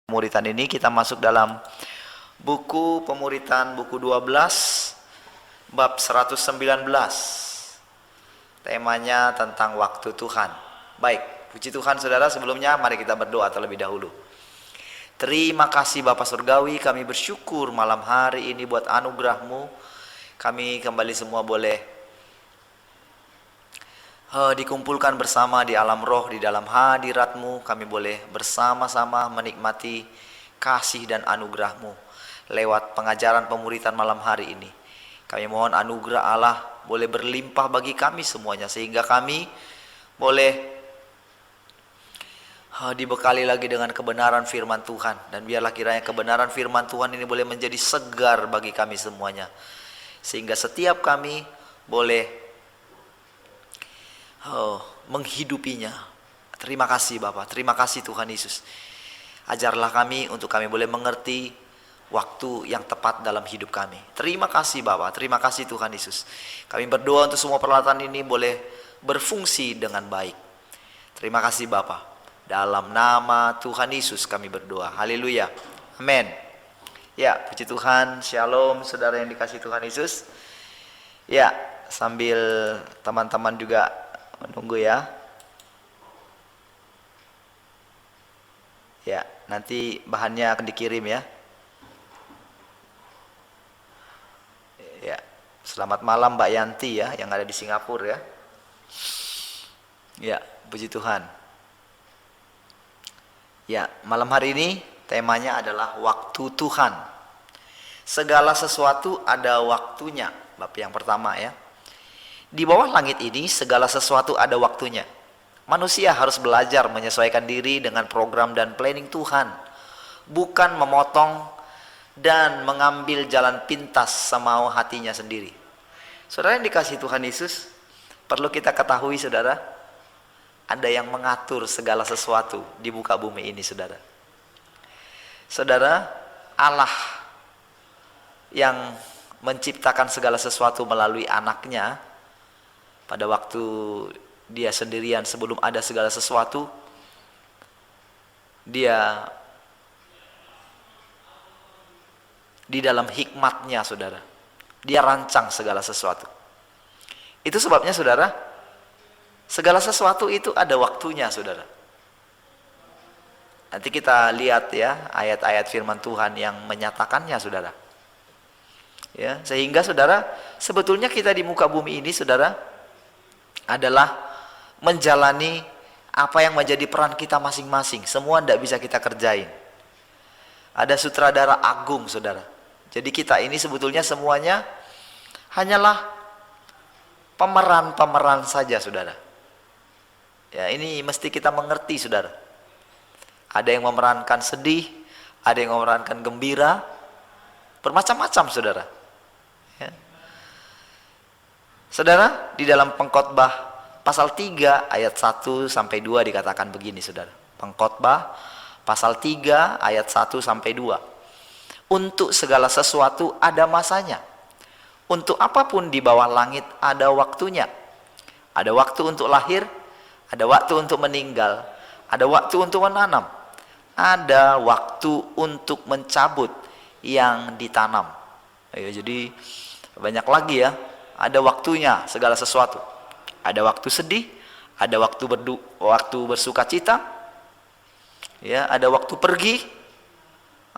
Pemuritan ini kita masuk dalam buku Pemuritan buku 12 bab 119. Temanya tentang waktu Tuhan. Baik, puji Tuhan saudara, sebelumnya mari kita berdoa terlebih dahulu. Terima kasih Bapa Surgawi, kami bersyukur malam hari ini buat anugerah-Mu. Kami kembali semua boleh dikumpulkan bersama di alam roh, di dalam hadirat-Mu. Kami boleh bersama-sama menikmati kasih dan anugerah-Mu lewat pengajaran pemuritan malam hari ini. Kami mohon anugerah Allah boleh berlimpah bagi kami semuanya, sehingga kami boleh dibekali lagi dengan kebenaran firman Tuhan. Dan biarlah kiranya kebenaran firman Tuhan ini boleh menjadi segar bagi kami semuanya, sehingga setiap kami boleh menghidupinya. Terima kasih Bapak, terima kasih Tuhan Yesus. Ajarlah kami untuk kami boleh mengerti waktu yang tepat dalam hidup kami. Terima kasih Bapak, terima kasih Tuhan Yesus. Kami berdoa untuk semua peralatan ini boleh berfungsi dengan baik. Terima kasih Bapak. Dalam nama Tuhan Yesus kami berdoa. Haleluya. Amin. Ya, puji Tuhan. Shalom saudara yang dikasihi Tuhan Yesus. Ya, sambil teman-teman juga menunggu ya. Ya, nanti bahannya akan dikirim ya. Ya, selamat malam Mbak Yanti ya, yang ada di Singapura ya. Ya, puji Tuhan. Ya, malam hari ini temanya adalah waktu Tuhan. Segala sesuatu ada waktunya. Bab yang pertama ya. Di bawah langit ini segala sesuatu ada waktunya. Manusia harus belajar menyesuaikan diri dengan program dan planning Tuhan, bukan memotong dan mengambil jalan pintas semau hatinya sendiri. Saudara yang dikasihi Tuhan Yesus, perlu kita ketahui saudara, ada yang mengatur segala sesuatu di muka bumi ini saudara. Saudara, Allah yang menciptakan segala sesuatu melalui anaknya, pada waktu dia sendirian sebelum ada segala sesuatu, dia di dalam hikmatnya saudara, dia rancang segala sesuatu. Itu sebabnya saudara, segala sesuatu itu ada waktunya saudara. Nanti kita lihat ya ayat-ayat firman Tuhan yang menyatakannya saudara. Ya, sehingga saudara, sebetulnya kita di muka bumi ini saudara adalah menjalani apa yang menjadi peran kita masing-masing. Semua tidak bisa kita kerjain. Ada sutradara agung saudara. Jadi kita ini sebetulnya semuanya hanyalah pemeran-pemeran saja saudara. Ya, ini mesti kita mengerti saudara. Ada yang memerankan sedih, ada yang memerankan gembira, bermacam-macam saudara. Ya. Saudara, di dalam Pengkhotbah pasal 3 ayat 1 sampai 2 dikatakan begini saudara. Pengkhotbah pasal 3 ayat 1 sampai 2. Untuk segala sesuatu ada masanya. Untuk apapun di bawah langit ada waktunya. Ada waktu untuk lahir, ada waktu untuk meninggal, ada waktu untuk menanam, ada waktu untuk mencabut yang ditanam. Ayo, jadi banyak lagi ya. Ada waktunya segala sesuatu. Ada waktu sedih, ada waktu waktu bersuka cita, ya, ada waktu pergi,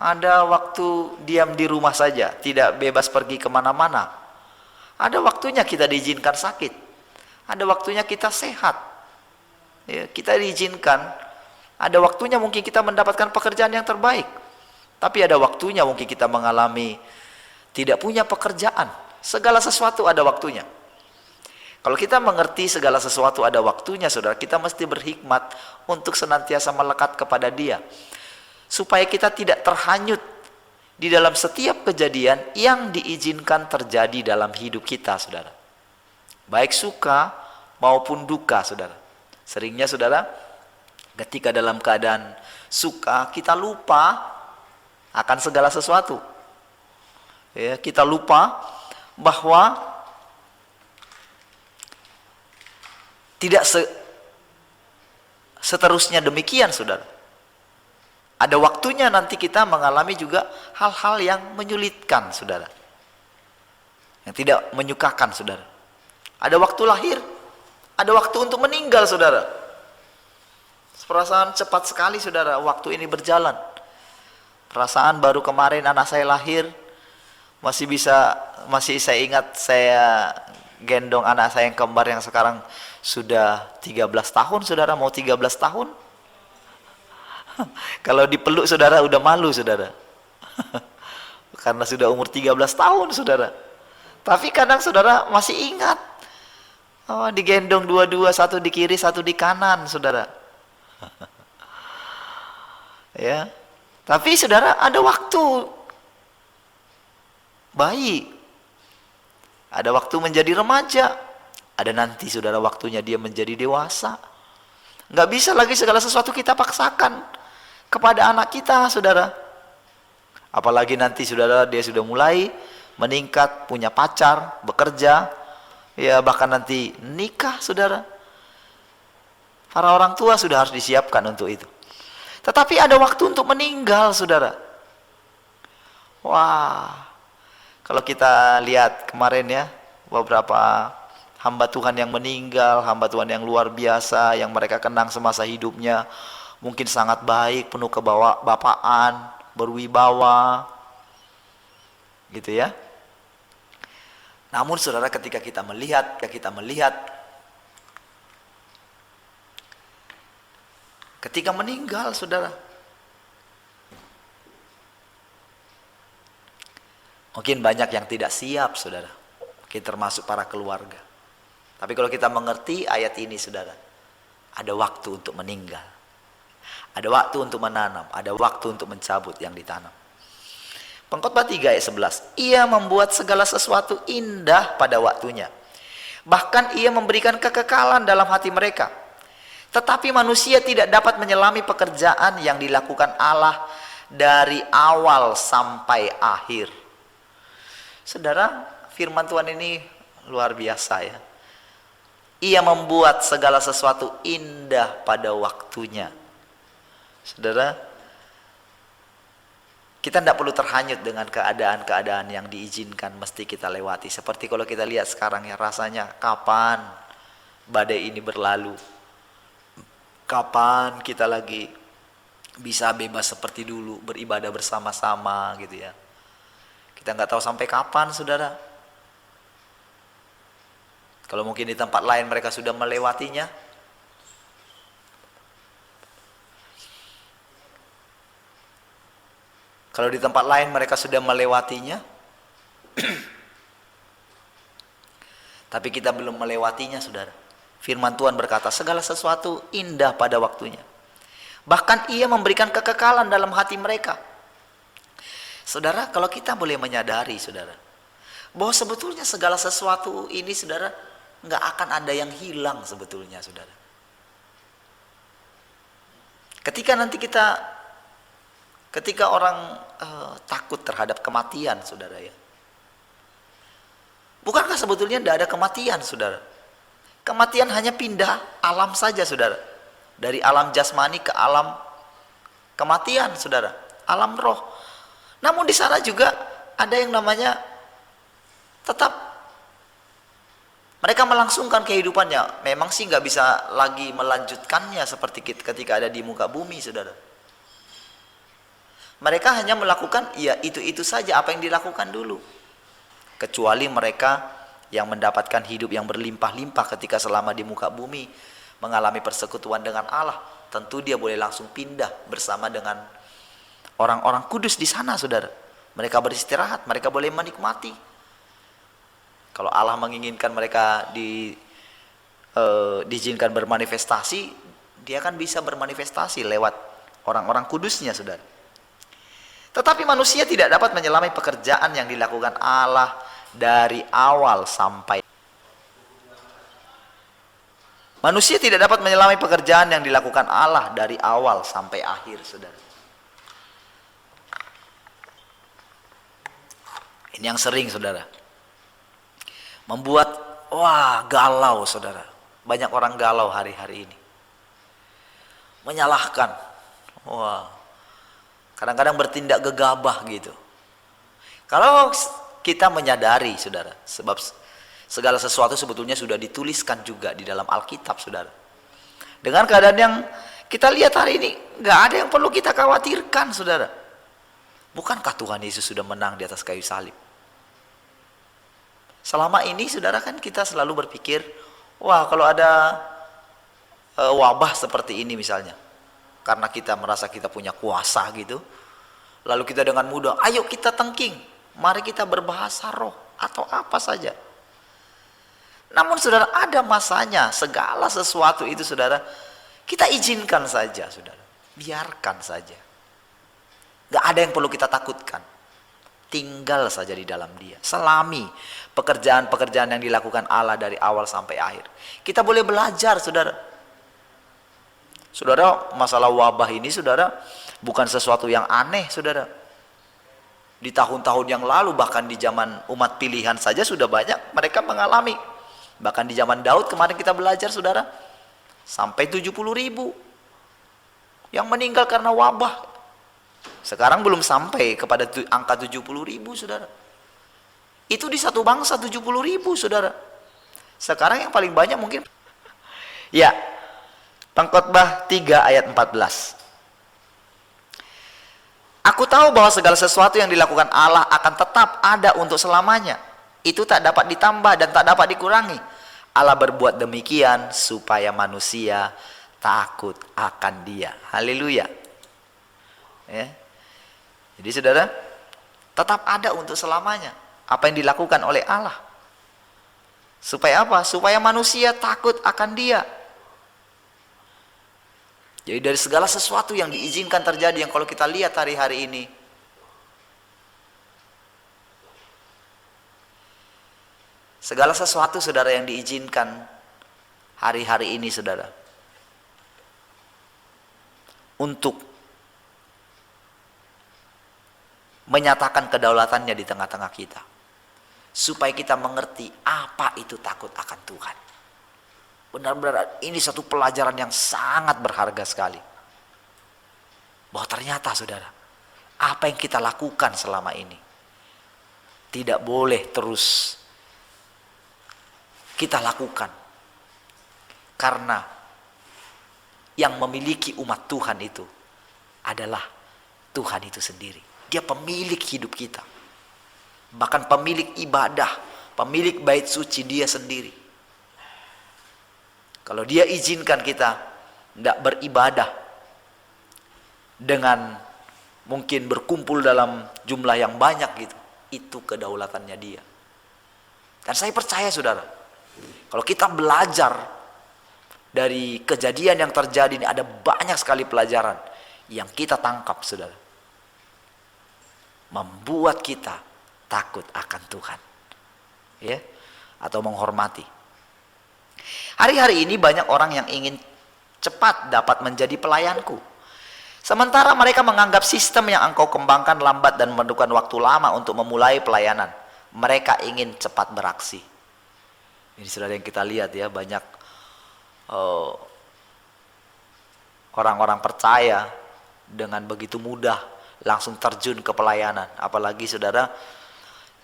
ada waktu diam di rumah saja, tidak bebas pergi kemana-mana. Ada waktunya kita diizinkan sakit, ada waktunya kita sehat, ya, kita diizinkan. Ada waktunya mungkin kita mendapatkan pekerjaan yang terbaik, tapi ada waktunya mungkin kita mengalami tidak punya pekerjaan. Segala sesuatu ada waktunya. Kalau kita mengerti segala sesuatu ada waktunya saudara, kita mesti berhikmat untuk senantiasa melekat kepada Dia, supaya kita tidak terhanyut di dalam setiap kejadian yang diizinkan terjadi dalam hidup kita saudara, baik suka maupun duka saudara. Seringnya saudara, ketika dalam keadaan suka kita lupa akan segala sesuatu, ya, kita lupa bahwa tidak seterusnya demikian saudara. Ada waktunya nanti kita mengalami juga hal-hal yang menyulitkan, saudara. Yang tidak menyukakan, saudara. Ada waktu lahir, ada waktu untuk meninggal, saudara. Perasaan cepat sekali, saudara, waktu ini berjalan. Perasaan baru kemarin anak saya lahir, masih saya ingat saya gendong anak saya yang kembar yang sekarang sudah 13 tahun, saudara, mau 13 tahun. Kalau dipeluk, saudara, udah malu, saudara. Karena sudah umur 13 tahun, saudara. Tapi kadang saudara masih ingat, oh, digendong dua-dua, satu di kiri, satu di kanan, saudara. Ya. Tapi saudara, ada waktu bayi, ada waktu menjadi remaja, ada nanti, saudara, waktunya dia menjadi dewasa. Nggak bisa lagi segala sesuatu kita paksakan kepada anak kita, saudara. Apalagi nanti, saudara, dia sudah mulai meningkat, punya pacar, bekerja, ya bahkan nanti nikah, saudara. Para orang tua sudah harus disiapkan untuk itu. Tetapi ada waktu untuk meninggal, saudara. Wah, kalau kita lihat kemarin ya, beberapa hamba Tuhan yang meninggal, hamba Tuhan yang luar biasa, yang mereka kenang semasa hidupnya, mungkin sangat baik, penuh kebapaan, berwibawa, gitu ya. Namun saudara, ketika kita melihat ketika meninggal, saudara, mungkin banyak yang tidak siap, saudara. Mungkin termasuk para keluarga. Tapi kalau kita mengerti ayat ini, saudara, ada waktu untuk meninggal. Ada waktu untuk menanam, ada waktu untuk mencabut yang ditanam. Pengkhotbah 3 ayat 11. Ia membuat segala sesuatu indah pada waktunya. Bahkan ia memberikan kekekalan dalam hati mereka. Tetapi manusia tidak dapat menyelami pekerjaan yang dilakukan Allah dari awal sampai akhir. Saudara, firman Tuhan ini luar biasa ya. Ia membuat segala sesuatu indah pada waktunya. Saudara, kita tidak perlu terhanyut dengan keadaan-keadaan yang diizinkan mesti kita lewati. Seperti kalau kita lihat sekarang ya, rasanya kapan badai ini berlalu? Kapan kita lagi bisa bebas seperti dulu, beribadah bersama-sama gitu ya. Kita nggak tahu sampai kapan, saudara. Kalau mungkin di tempat lain mereka sudah melewatinya, kalau di tempat lain mereka sudah melewatinya, tapi kita belum melewatinya, saudara. Firman Tuhan berkata, segala sesuatu indah pada waktunya. Bahkan ia memberikan kekekalan dalam hati mereka. Saudara, kalau kita boleh menyadari, saudara, bahwa sebetulnya segala sesuatu ini, saudara, nggak akan ada yang hilang sebetulnya, saudara. Ketika orang takut terhadap kematian, saudara ya. Bukankah sebetulnya tidak ada kematian, saudara? Kematian hanya pindah alam saja, saudara. Dari alam jasmani ke alam kematian, saudara. Alam roh. Namun di sana juga ada yang namanya tetap mereka melangsungkan kehidupannya. Memang sih nggak bisa lagi melanjutkannya seperti ketika ada di muka bumi, saudara. Mereka hanya melakukan ya itu saja apa yang dilakukan dulu. Kecuali mereka yang mendapatkan hidup yang berlimpah-limpah ketika selama di muka bumi mengalami persekutuan dengan Allah, tentu dia boleh langsung pindah bersama dengan orang-orang kudus di sana, saudara. Mereka beristirahat, mereka boleh menikmati. Kalau Allah menginginkan mereka diizinkan bermanifestasi, dia kan bisa bermanifestasi lewat orang-orang kudusnya, saudara. Tetapi manusia tidak dapat menyelami pekerjaan yang dilakukan Allah dari awal sampai. Manusia tidak dapat menyelami pekerjaan yang dilakukan Allah dari awal sampai akhir, saudara. Ini yang sering, saudara, membuat galau, saudara. Banyak orang galau hari-hari ini, menyalahkan. Kadang-kadang bertindak gegabah gitu. Kalau kita menyadari, saudara, sebab segala sesuatu sebetulnya sudah dituliskan juga di dalam Alkitab, saudara. Dengan keadaan yang kita lihat hari ini, nggak ada yang perlu kita khawatirkan, saudara. Bukankah Tuhan Yesus sudah menang di atas kayu salib? Selama ini, saudara, kan kita selalu berpikir, wah, kalau ada wabah seperti ini misalnya, karena kita merasa kita punya kuasa gitu, lalu kita dengan mudah, ayo kita tengking, mari kita berbahasa roh atau apa saja. Namun saudara, ada masanya segala sesuatu itu, saudara, kita izinkan saja, saudara, biarkan saja. Gak ada yang perlu kita takutkan, tinggal saja di dalam Dia, selami pekerjaan-pekerjaan yang dilakukan Allah dari awal sampai akhir. Kita boleh belajar, saudara. Saudara, masalah wabah ini, saudara, bukan sesuatu yang aneh, saudara. Di tahun-tahun yang lalu, bahkan di zaman umat pilihan saja sudah banyak mereka mengalami. Bahkan di zaman Daud kemarin kita belajar, saudara, sampai 70.000 yang meninggal karena wabah. Sekarang belum sampai kepada angka 70.000, saudara. Itu di satu bangsa 70.000, saudara. Sekarang yang paling banyak mungkin, ya, Pengkhotbah 3 ayat 14. Aku tahu bahwa segala sesuatu yang dilakukan Allah akan tetap ada untuk selamanya. Itu tak dapat ditambah dan tak dapat dikurangi. Allah berbuat demikian supaya manusia takut akan Dia. Haleluya. Ya. Jadi saudara, tetap ada untuk selamanya apa yang dilakukan oleh Allah. Supaya apa? Supaya manusia takut akan Dia. Jadi dari segala sesuatu yang diizinkan terjadi, yang kalau kita lihat hari-hari ini, segala sesuatu, saudara, yang diizinkan hari-hari ini, saudara, untuk menyatakan kedaulatannya di tengah-tengah kita, supaya kita mengerti apa itu takut akan Tuhan. Benar-benar ini satu pelajaran yang sangat berharga sekali, bahwa ternyata, saudara, apa yang kita lakukan selama ini tidak boleh terus kita lakukan, karena yang memiliki umat Tuhan itu adalah Tuhan itu sendiri. Dia pemilik hidup kita, bahkan pemilik ibadah, pemilik bait suci Dia sendiri. Kalau Dia izinkan kita tidak beribadah dengan mungkin berkumpul dalam jumlah yang banyak gitu, itu kedaulatannya Dia. Dan saya percaya, saudara, kalau kita belajar dari kejadian yang terjadi ini, ada banyak sekali pelajaran yang kita tangkap, saudara, membuat kita takut akan Tuhan, ya, atau menghormati. Hari-hari ini banyak orang yang ingin cepat dapat menjadi pelayanku, sementara mereka menganggap sistem yang engkau kembangkan lambat dan memerlukan waktu lama untuk memulai pelayanan. Mereka ingin cepat beraksi. Ini, saudara, yang kita lihat, ya, banyak orang-orang percaya dengan begitu mudah langsung terjun ke pelayanan. Apalagi, saudara,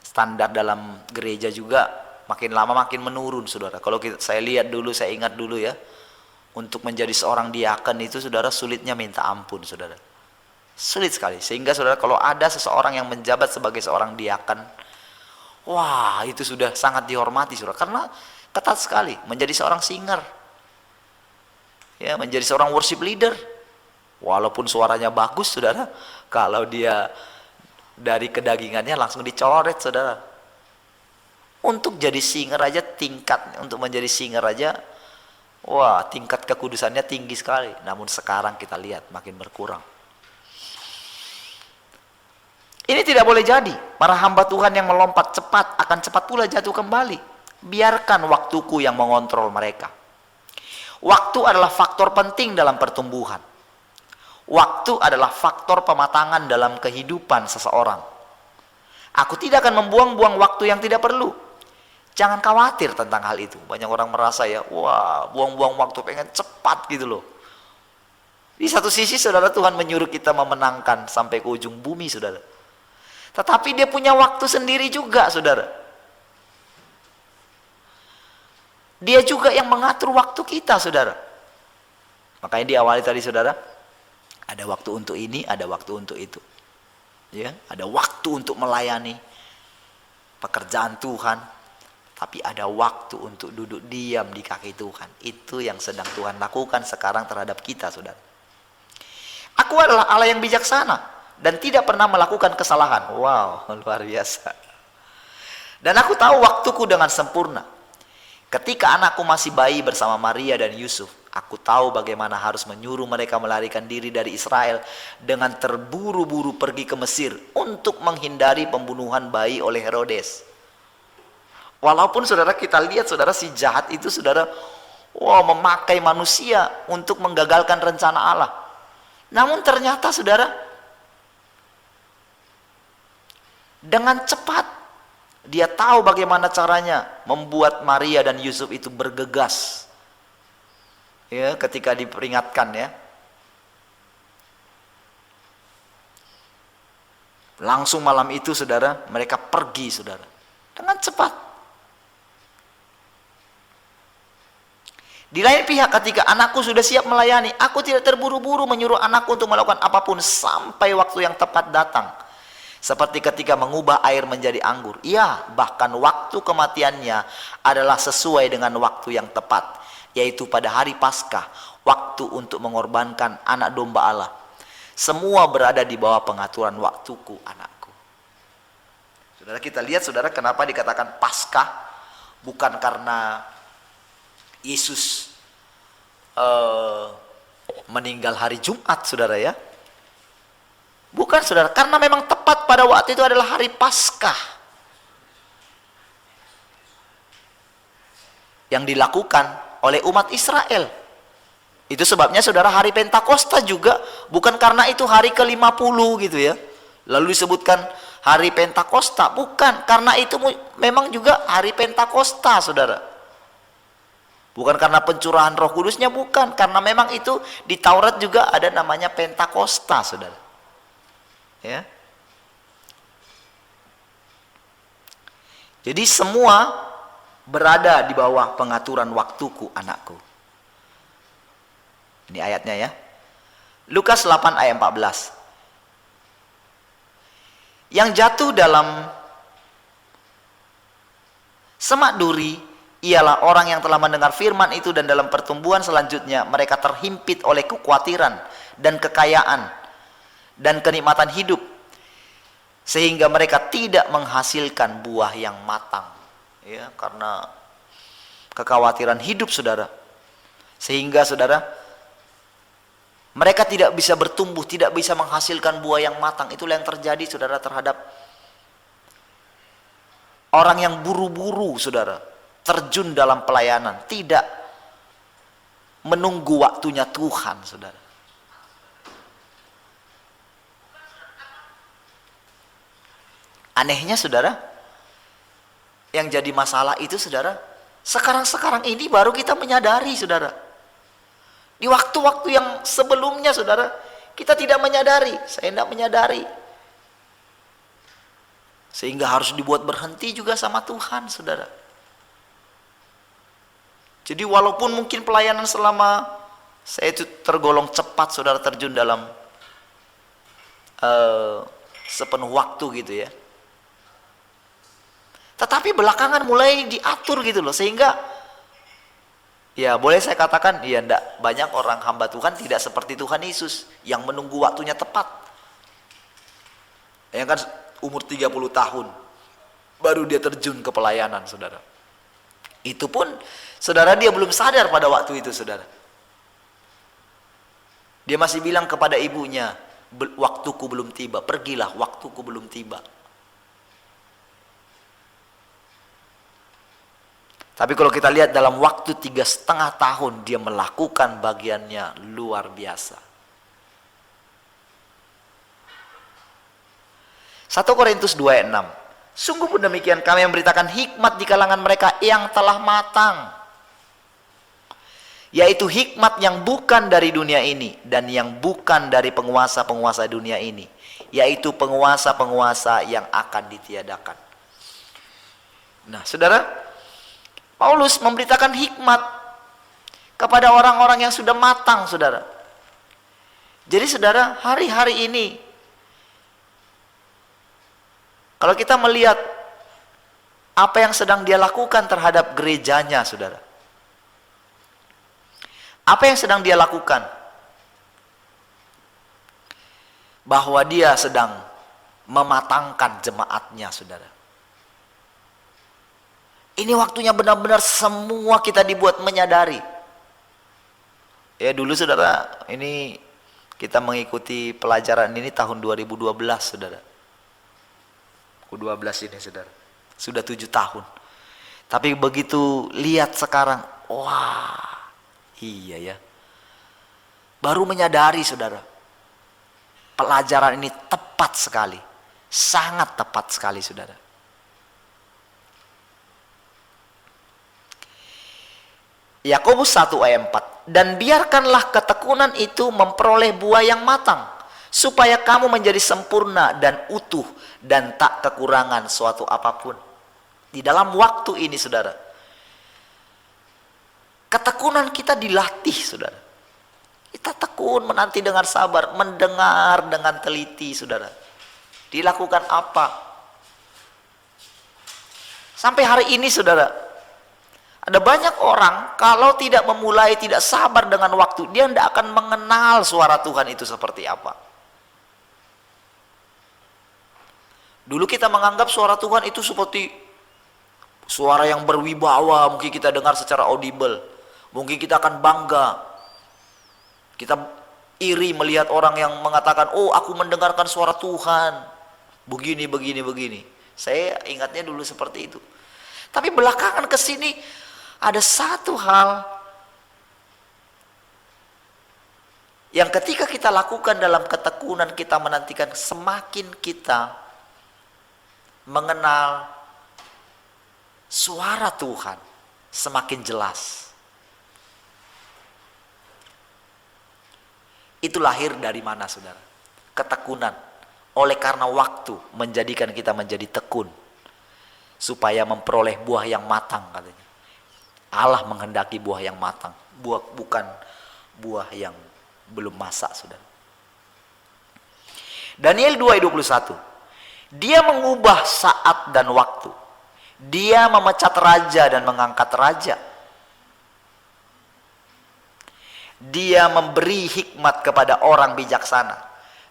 standar dalam gereja juga makin lama makin menurun, saudara. Kalau saya lihat dulu, saya ingat dulu, ya, untuk menjadi seorang diaken itu, saudara, sulitnya minta ampun, saudara. Sulit sekali. Sehingga, saudara, kalau ada seseorang yang menjabat sebagai seorang diaken, wah, itu sudah sangat dihormati, saudara. Karena ketat sekali. Menjadi seorang singer, ya, menjadi seorang worship leader, walaupun suaranya bagus, saudara, kalau dia dari kedagingannya langsung dicoret, saudara. Untuk jadi singer aja, untuk menjadi singer aja, wah, tingkat kekudusannya tinggi sekali. Namun sekarang kita lihat makin berkurang. Ini tidak boleh jadi. Para hamba Tuhan yang melompat cepat akan cepat pula jatuh kembali. Biarkan waktuku yang mengontrol mereka. Waktu adalah faktor penting dalam pertumbuhan. Waktu adalah faktor pematangan dalam kehidupan seseorang. Aku tidak akan membuang-buang waktu yang tidak perlu. Jangan khawatir tentang hal itu. Banyak orang merasa, ya, wah, buang-buang waktu, pengen cepat gitu loh. Di satu sisi saudara, Tuhan menyuruh kita memenangkan sampai ke ujung bumi saudara. Tetapi dia punya waktu sendiri juga saudara. Dia juga yang mengatur waktu kita saudara. Makanya di awal tadi saudara, ada waktu untuk ini, ada waktu untuk itu. Ya, ada waktu untuk melayani pekerjaan Tuhan, tapi ada waktu untuk duduk diam di kaki Tuhan. Itu yang sedang Tuhan lakukan sekarang terhadap kita saudara. Aku adalah Allah yang bijaksana dan tidak pernah melakukan kesalahan. Wow, luar biasa. Dan aku tahu waktuku dengan sempurna. Ketika anakku masih bayi bersama Maria dan Yusuf, aku tahu bagaimana harus menyuruh mereka melarikan diri dari Israel dengan terburu-buru pergi ke Mesir untuk menghindari pembunuhan bayi oleh Herodes. Walaupun saudara, kita lihat saudara, si jahat itu saudara, memakai manusia untuk menggagalkan rencana Allah. Namun ternyata saudara, dengan cepat dia tahu bagaimana caranya membuat Maria dan Yusuf itu bergegas. Ya, ketika diperingatkan ya. Langsung malam itu saudara, mereka pergi saudara. Dengan cepat. Di lain pihak, ketika anakku sudah siap melayani, aku tidak terburu-buru menyuruh anakku untuk melakukan apapun sampai waktu yang tepat datang. Seperti ketika mengubah air menjadi anggur. Iya, bahkan waktu kematiannya adalah sesuai dengan waktu yang tepat, yaitu pada hari Paskah, waktu untuk mengorbankan anak domba Allah. Semua berada di bawah pengaturan waktuku, anakku. Saudara, kita lihat saudara, kenapa dikatakan Paskah? Bukan karena Yesus meninggal hari Jumat saudara ya. Bukan saudara, karena memang tepat pada waktu itu adalah hari Paskah yang dilakukan oleh umat Israel. Itu sebabnya saudara, hari Pentakosta juga bukan karena itu hari ke-50 gitu ya, lalu disebutkan hari Pentakosta. Bukan, karena itu memang juga hari Pentakosta saudara. Bukan karena pencurahan Roh Kudusnya, bukan, karena memang itu di Taurat juga ada namanya Pentakosta saudara. Ya. Jadi semua berada di bawah pengaturan waktuku, anakku. Ini ayatnya ya. Lukas 8 ayat 14. Yang jatuh dalam semak duri ialah orang yang telah mendengar firman itu, dan dalam pertumbuhan selanjutnya mereka terhimpit oleh kekhawatiran dan kekayaan dan kenikmatan hidup, sehingga mereka tidak menghasilkan buah yang matang. Ya, karena kekhawatiran hidup saudara, sehingga saudara, mereka tidak bisa bertumbuh, tidak bisa menghasilkan buah yang matang. Itulah yang terjadi saudara terhadap orang yang buru-buru saudara, terjun dalam pelayanan, tidak menunggu waktunya Tuhan saudara. Anehnya saudara, yang jadi masalah itu saudara, sekarang ini baru kita menyadari saudara. Di waktu-waktu yang sebelumnya saudara, kita tidak menyadari, saya tidak menyadari. Sehingga harus dibuat berhenti juga sama Tuhan saudara. Jadi walaupun mungkin pelayanan selama saya itu tergolong cepat saudara, terjun dalam sepenuh waktu gitu ya, tetapi belakangan mulai diatur gitu loh, sehingga ya boleh saya katakan, ya enggak banyak orang hamba Tuhan tidak seperti Tuhan Yesus yang menunggu waktunya tepat. Ya kan, umur 30 tahun baru dia terjun ke pelayanan saudara. Itu pun saudara, dia belum sadar pada waktu itu saudara. Dia masih bilang kepada ibunya, waktuku belum tiba, pergilah, waktuku belum tiba. Tapi kalau kita lihat dalam waktu 3,5 tahun dia melakukan bagiannya luar biasa. 1 Korintus 2 ayat 6. Sungguh pun demikian, kami memberitakan hikmat di kalangan mereka yang telah matang. yaitu hikmat yang bukan dari dunia ini dan yang bukan dari penguasa-penguasa dunia ini, yaitu penguasa-penguasa yang akan ditiadakan. Nah, saudara, Paulus memberitakan hikmat kepada orang-orang yang sudah matang, saudara. Jadi saudara, hari-hari ini kalau kita melihat apa yang sedang dia lakukan terhadap gerejanya, saudara, apa yang sedang dia lakukan? Bahwa dia sedang mematangkan jemaatnya, saudara. Ini waktunya benar-benar semua kita dibuat menyadari. Ya dulu saudara, ini kita mengikuti pelajaran ini tahun 2012, saudara. 12 ini, saudara. Sudah 7 tahun. Tapi begitu lihat sekarang, wah, iya ya. Baru menyadari, saudara. Pelajaran ini tepat sekali. Sangat tepat sekali, saudara. Yakobus 1 ayat 4. Dan biarkanlah ketekunan itu memperoleh buah yang matang, supaya kamu menjadi sempurna dan utuh dan tak kekurangan suatu apapun. Di dalam waktu ini, saudara, ketekunan kita dilatih, saudara. Kita tekun menanti dengan sabar, mendengar dengan teliti, saudara. Dilakukan apa? Sampai hari ini, saudara, ada banyak orang kalau tidak memulai, tidak sabar dengan waktu, dia tidak akan mengenal suara Tuhan itu seperti apa. Dulu kita menganggap suara Tuhan itu seperti suara yang berwibawa, mungkin kita dengar secara audible. Mungkin kita akan bangga. Kita iri melihat orang yang mengatakan, oh aku mendengarkan suara Tuhan. Begini, begini, begini. Saya ingatnya dulu seperti itu. Tapi belakangan ke sini, ada satu hal yang ketika kita lakukan dalam ketekunan kita menantikan, semakin kita mengenal suara Tuhan, semakin jelas. Itu lahir dari mana, saudara? Ketekunan. Oleh karena waktu menjadikan kita menjadi tekun, supaya memperoleh buah yang matang, katanya. Allah menghendaki buah yang matang, bukan buah yang belum masak, saudara. Daniel 2 ayat 21. Dia mengubah saat dan waktu. Dia memecat raja dan mengangkat raja. Dia memberi hikmat kepada orang bijaksana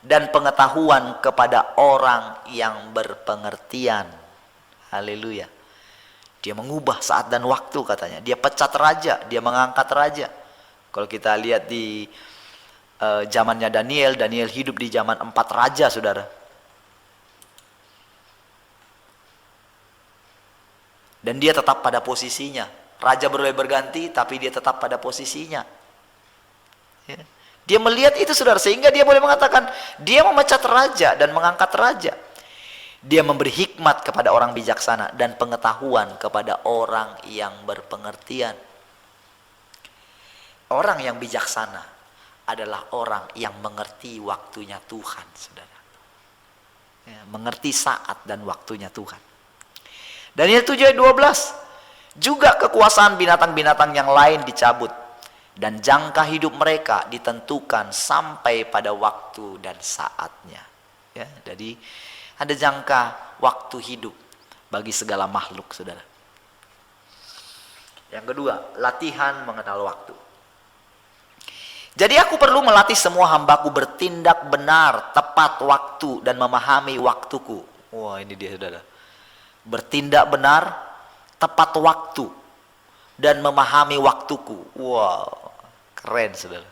dan pengetahuan kepada orang yang berpengertian. Haleluya. Dia mengubah saat dan waktu, katanya. Dia pecat raja, dia mengangkat raja. Kalau kita lihat di zamannya Daniel, Daniel hidup di zaman 4 raja, saudara. Dan dia tetap pada posisinya. Raja boleh berganti, tapi dia tetap pada posisinya. Ya. Dia melihat itu, saudara, sehingga dia boleh mengatakan, dia memecat raja dan mengangkat raja. Dia memberi hikmat kepada orang bijaksana dan pengetahuan kepada orang yang berpengertian. Orang yang bijaksana adalah orang yang mengerti waktunya Tuhan, saudara. Ya, mengerti saat dan waktunya Tuhan. Daniel 7 ayat 12. Juga kekuasaan binatang-binatang yang lain dicabut, dan jangka hidup mereka ditentukan sampai pada waktu dan saatnya. Ya, jadi ada jangka waktu hidup bagi segala makhluk, saudara. Yang kedua, latihan mengenal waktu. Jadi aku perlu melatih semua hambaku bertindak benar, tepat waktu, dan memahami waktuku. Wah, ini dia, saudara. Bertindak benar, tepat waktu, dan memahami waktuku. Wow, keren, saudara.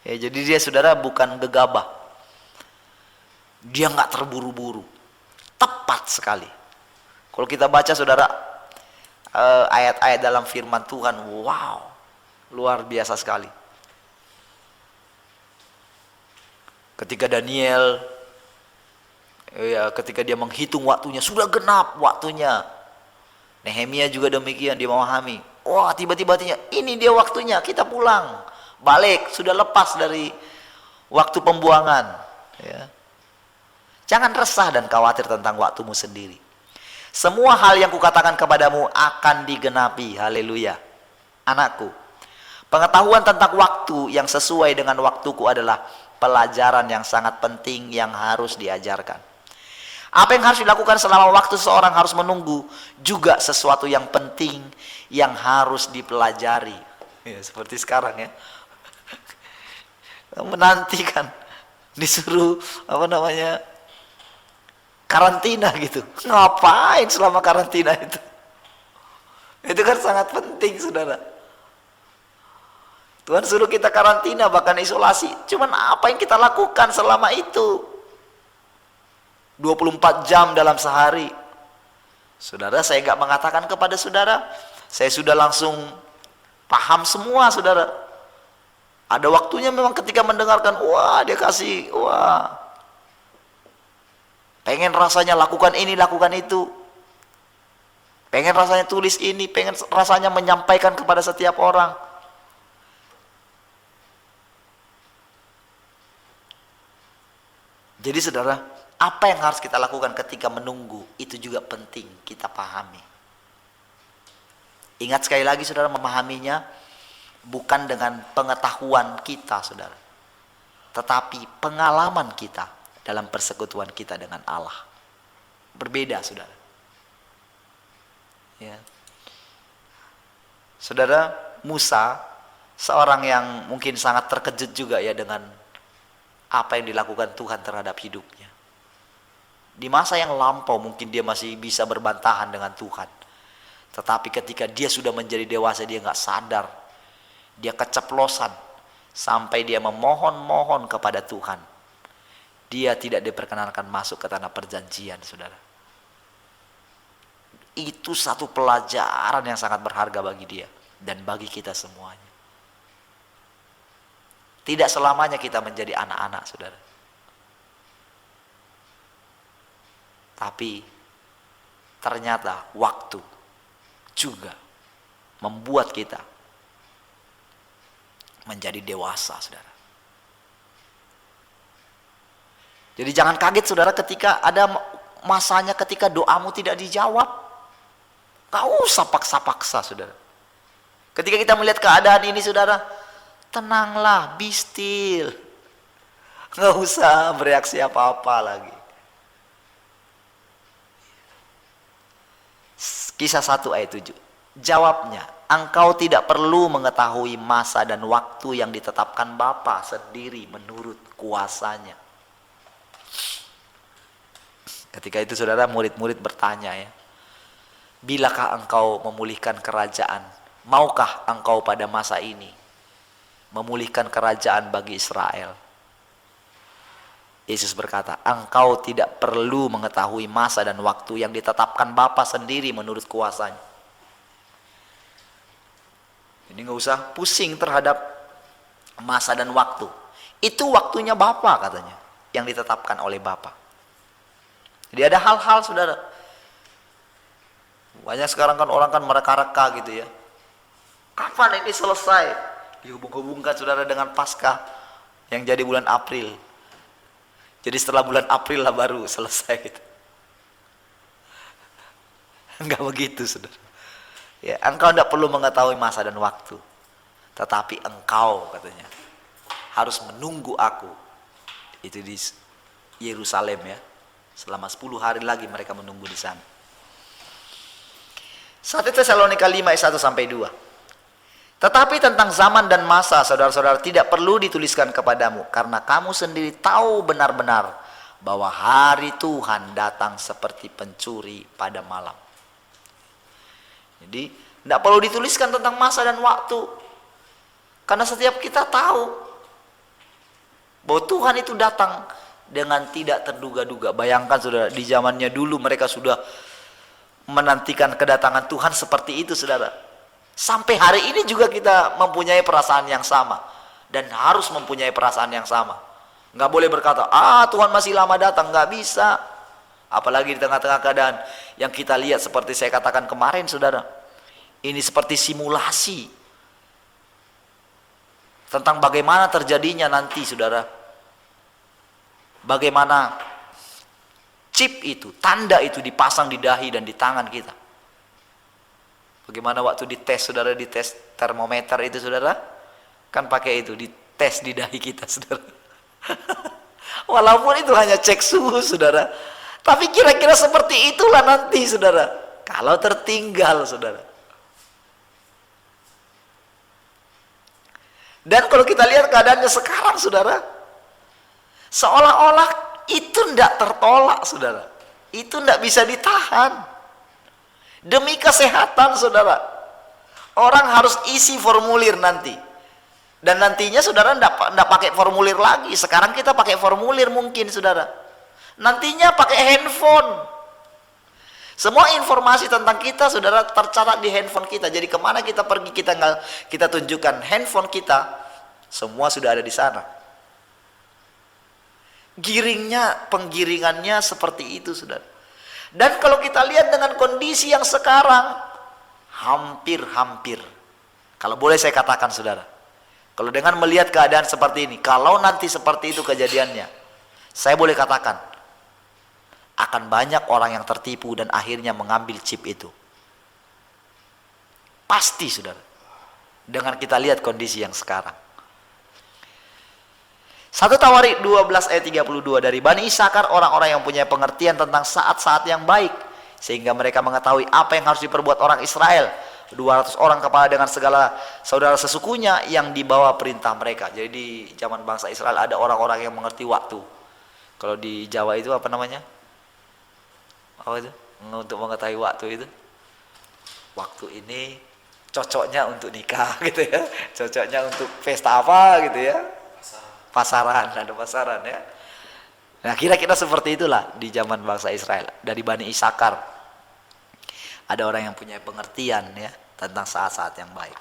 Ya, jadi dia, saudara, bukan gegabah. Dia nggak terburu-buru, tepat sekali. Kalau kita baca, saudara, ayat-ayat dalam firman Tuhan, wow, luar biasa sekali. Ketika Daniel, ya, ketika dia menghitung waktunya, sudah genap waktunya. Nehemia juga demikian, dia memahami, Wah, tiba-tiba ini dia waktunya, kita pulang. Balik, sudah lepas dari waktu pembuangan. Ya. Jangan resah dan khawatir tentang waktumu sendiri. Semua hal yang kukatakan kepadamu akan digenapi. Haleluya. Anakku, pengetahuan tentang waktu yang sesuai dengan waktuku adalah pelajaran yang sangat penting yang harus diajarkan. Apa yang harus dilakukan selama waktu seseorang harus menunggu juga sesuatu yang penting yang harus dipelajari. Ya, seperti sekarang ya. Menantikan disuruh karantina gitu. Ngapain selama karantina itu? Itu kan sangat penting, saudara. Tuhan suruh kita karantina, bahkan isolasi. Cuman apa yang kita lakukan selama itu? 24 jam dalam sehari. Saudara, saya gak mengatakan kepada saudara, saya sudah langsung paham semua, saudara. Ada waktunya memang ketika mendengarkan, wah dia kasih, wah. Pengen rasanya lakukan ini, lakukan itu. Pengen rasanya tulis ini, pengen rasanya menyampaikan kepada setiap orang. Jadi saudara, apa yang harus kita lakukan ketika menunggu, itu juga penting kita pahami. Ingat sekali lagi saudara, memahaminya bukan dengan pengetahuan kita saudara, tetapi pengalaman kita dalam persekutuan kita dengan Allah. Berbeda saudara. Ya. Saudara, Musa seorang yang mungkin sangat terkejut juga ya dengan apa yang dilakukan Tuhan terhadap hidupnya. Di masa yang lampau mungkin dia masih bisa berbantahan dengan Tuhan. Tetapi ketika dia sudah menjadi dewasa, dia nggak sadar. Dia keceplosan sampai dia memohon-mohon kepada Tuhan. Dia tidak diperkenankan masuk ke tanah perjanjian, saudara. Itu satu pelajaran yang sangat berharga bagi dia dan bagi kita semuanya. Tidak selamanya kita menjadi anak-anak, saudara. Tapi ternyata waktu juga membuat kita menjadi dewasa, saudara. Jadi jangan kaget saudara ketika ada masanya ketika doamu tidak dijawab. Gak usah paksa-paksa saudara. Ketika kita melihat keadaan ini saudara, tenanglah, be still. Gak usah bereaksi apa-apa lagi. Kisah 1 ayat 7. Jawabnya, engkau tidak perlu mengetahui masa dan waktu yang ditetapkan Bapa sendiri menurut kuasanya. Ketika itu saudara, murid-murid bertanya ya, bilakah engkau memulihkan kerajaan? Maukah engkau pada masa ini memulihkan kerajaan bagi Israel? Yesus berkata, engkau tidak perlu mengetahui masa dan waktu yang ditetapkan Bapa sendiri menurut kuasanya. Jadi nggak usah pusing terhadap masa dan waktu. Itu waktunya Bapa katanya, yang ditetapkan oleh Bapa. Jadi ada hal-hal saudara. Banyak sekarang kan orang kan mereka-reka gitu ya. Kapan ini selesai? Dihubung-hubungkan saudara dengan Paskah yang jadi bulan April. Jadi setelah bulan April lah baru selesai gitu. Enggak begitu saudara. Ya, engkau tidak perlu mengetahui masa dan waktu. Tetapi engkau katanya harus menunggu aku. Itu di Yerusalem ya. Selama 10 hari lagi mereka menunggu di sana. 1 Tesalonika 5 ayat 1 sampai 2. Tetapi tentang zaman dan masa saudara-saudara tidak perlu dituliskan kepadamu, karena kamu sendiri tahu benar-benar bahwa hari Tuhan datang seperti pencuri pada malam. Jadi tidak perlu dituliskan tentang masa dan waktu, karena setiap kita tahu bahwa Tuhan itu datang dengan tidak terduga-duga. Bayangkan saudara, di zamannya dulu mereka sudah menantikan kedatangan Tuhan seperti itu saudara. Sampai hari ini juga kita mempunyai perasaan yang sama. Dan harus mempunyai perasaan yang sama. Nggak boleh berkata, Tuhan masih lama datang. Nggak bisa. Apalagi di tengah-tengah keadaan yang kita lihat seperti saya katakan kemarin saudara. Ini seperti simulasi tentang bagaimana terjadinya nanti, saudara. Bagaimana chip itu, tanda itu dipasang di dahi dan di tangan kita. Bagaimana waktu dites, saudara, dites termometer itu, saudara, kan pakai itu, dites di dahi kita, saudara. Walaupun itu hanya cek suhu, saudara, tapi kira-kira seperti itulah nanti, saudara, kalau tertinggal, saudara. Dan kalau kita lihat keadaannya sekarang, saudara, seolah-olah itu tidak tertolak, saudara. Itu tidak bisa ditahan. Demi kesehatan, saudara, orang harus isi formulir nanti. Dan nantinya, saudara, tidak pakai formulir lagi. Sekarang kita pakai formulir mungkin, saudara. Nantinya pakai handphone. Semua informasi tentang kita, saudara, tercatat di handphone kita. Jadi kemana kita pergi, kita tunjukkan handphone kita, semua sudah ada di sana. Penggiringannya seperti itu, saudara. Dan kalau kita lihat dengan kondisi yang sekarang, hampir, kalau boleh saya katakan, saudara, kalau dengan melihat keadaan seperti ini, kalau nanti seperti itu kejadiannya, saya boleh katakan, akan banyak orang yang tertipu dan akhirnya mengambil chip itu. Pasti, saudara. Dengan kita lihat kondisi yang sekarang. 1 Tawarik 12 ayat 32, dari Bani Isakar orang-orang yang punya pengertian tentang saat-saat yang baik, sehingga mereka mengetahui apa yang harus diperbuat orang Israel. 200 orang kepala dengan segala saudara sesukunya yang dibawa perintah mereka. Jadi di zaman bangsa Israel ada orang-orang yang mengerti waktu. Kalau di Jawa itu apa namanya? Apa itu? Untuk mengetahui waktu itu, waktu ini cocoknya untuk nikah gitu ya, cocoknya untuk pesta apa gitu ya, pasaran, ada pasaran ya. Nah, kira-kira seperti itulah di zaman bangsa Israel. Dari Bani Isakar ada orang yang punya pengertian ya tentang saat-saat yang baik.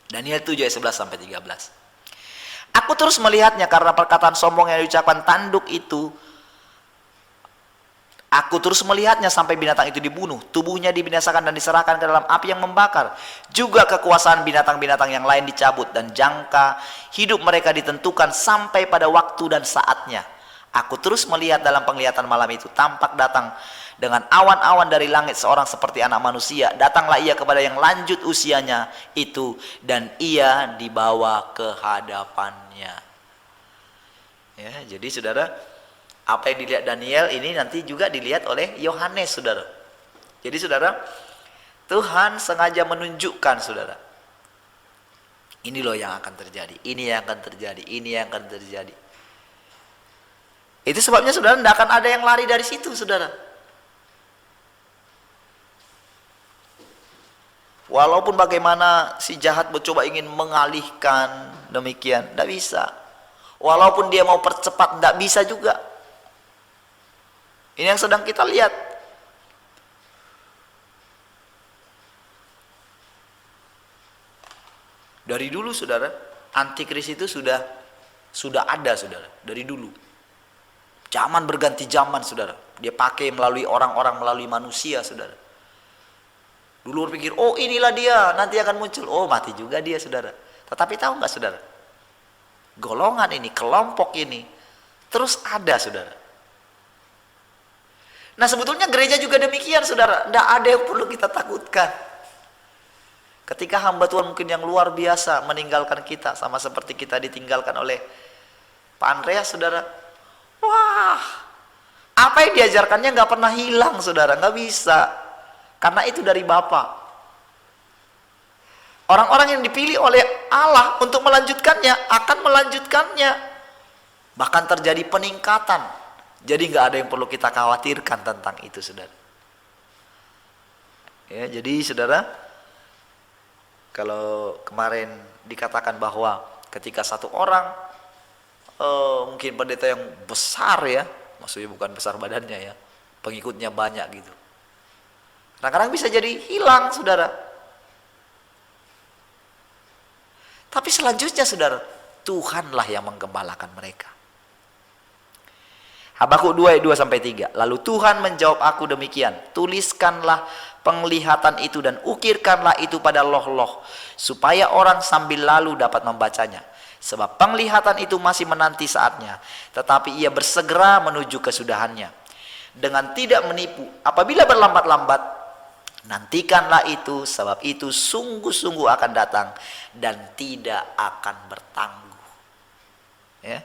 Daniel 7 ayat 11 sampai 13. Aku terus melihatnya karena perkataan sombong yang diucapkan tanduk itu. Aku terus melihatnya sampai binatang itu dibunuh, tubuhnya dibinasakan dan diserahkan ke dalam api yang membakar. Juga kekuasaan binatang-binatang yang lain dicabut dan jangka hidup mereka ditentukan sampai pada waktu dan saatnya. Aku terus melihat dalam penglihatan malam itu, tampak datang dengan awan-awan dari langit seorang seperti anak manusia. Datanglah ia kepada yang lanjut usianya itu, dan ia dibawa ke hadapannya. Ya, jadi saudara, apa yang dilihat Daniel ini nanti juga dilihat oleh Yohanes, saudara. Jadi saudara, Tuhan sengaja menunjukkan, saudara, ini loh yang akan terjadi, ini yang akan terjadi, ini yang akan terjadi. Itu sebabnya, saudara, tidak akan ada yang lari dari situ, saudara. Walaupun bagaimana si jahat mencoba ingin mengalihkan demikian, tidak bisa. Walaupun dia mau percepat, tidak bisa juga. Ini yang sedang kita lihat. Dari dulu, saudara, antikris itu sudah ada, saudara, dari dulu. Zaman berganti zaman, saudara. Dia pakai melalui orang-orang, melalui manusia, saudara. Dulu berpikir, oh inilah dia, nanti akan muncul. Oh, mati juga dia, saudara. Tetapi tahu nggak, saudara? Golongan ini, kelompok ini, terus ada, saudara. Nah, sebetulnya gereja juga demikian, saudara. Tidak ada yang perlu kita takutkan. Ketika hamba Tuhan mungkin yang luar biasa meninggalkan kita, sama seperti kita ditinggalkan oleh Pak Andreas, saudara. Wah, apa yang diajarkannya nggak pernah hilang, saudara. Nggak bisa. Karena itu dari Bapa. Orang-orang yang dipilih oleh Allah untuk melanjutkannya, akan melanjutkannya. Bahkan terjadi peningkatan. Jadi nggak ada yang perlu kita khawatirkan tentang itu, saudara. Ya, jadi saudara, kalau kemarin dikatakan bahwa ketika satu orang, mungkin pendeta yang besar ya, maksudnya bukan besar badannya ya, pengikutnya banyak gitu, kadang-kadang bisa jadi hilang, saudara. Tapi selanjutnya, saudara, Tuhanlah yang menggembalakan mereka. Habakuk 2 ayat 2 sampai 3. Lalu Tuhan menjawab aku demikian, tuliskanlah penglihatan itu dan ukirkanlah itu pada loh-loh, supaya orang sambil lalu dapat membacanya. Sebab penglihatan itu masih menanti saatnya, tetapi ia bersegera menuju kesudahannya. Dengan tidak menipu, apabila berlambat-lambat, nantikanlah itu, sebab itu sungguh-sungguh akan datang dan tidak akan bertangguh. Ya.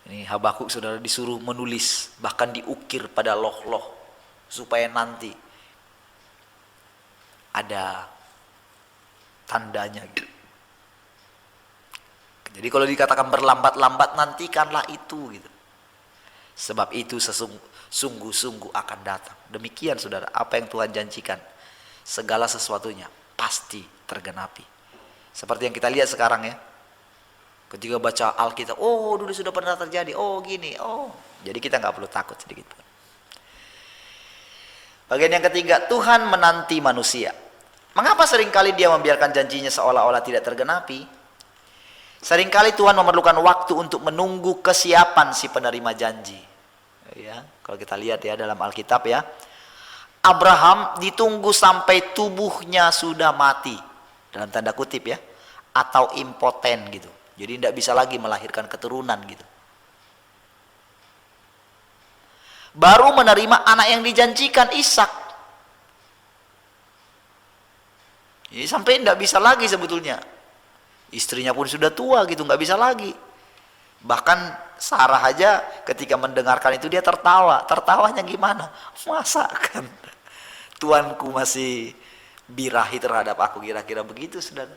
Ini Habakuk saudara disuruh menulis, bahkan diukir pada loh-loh, supaya nanti ada tandanya gitu. Jadi kalau dikatakan berlambat-lambat, nantikanlah itu gitu. Sebab itu sungguh-sungguh akan datang. Demikian saudara, apa yang Tuhan janjikan, segala sesuatunya pasti tergenapi. Seperti yang kita lihat sekarang ya. Ketika baca Alkitab, oh dulu sudah pernah terjadi, oh gini, oh. Jadi kita nggak perlu takut sedikit pun. Bagian yang ketiga, Tuhan menanti manusia. Mengapa seringkali dia membiarkan janjinya seolah-olah tidak tergenapi? Seringkali Tuhan memerlukan waktu untuk menunggu kesiapan si penerima janji. Ya, kalau kita lihat ya dalam Alkitab ya, Abraham ditunggu sampai tubuhnya sudah mati, dalam tanda kutip ya, atau impoten gitu. Jadi tidak bisa lagi melahirkan keturunan gitu. Baru menerima anak yang dijanjikan, Ishak. Jadi sampai tidak bisa lagi sebetulnya. Istrinya pun sudah tua gitu, nggak bisa lagi. Bahkan Sarah aja ketika mendengarkan itu dia tertawa. Tertawanya gimana? Masa kan Tuanku masih birahi terhadap aku, kira-kira begitu saudara.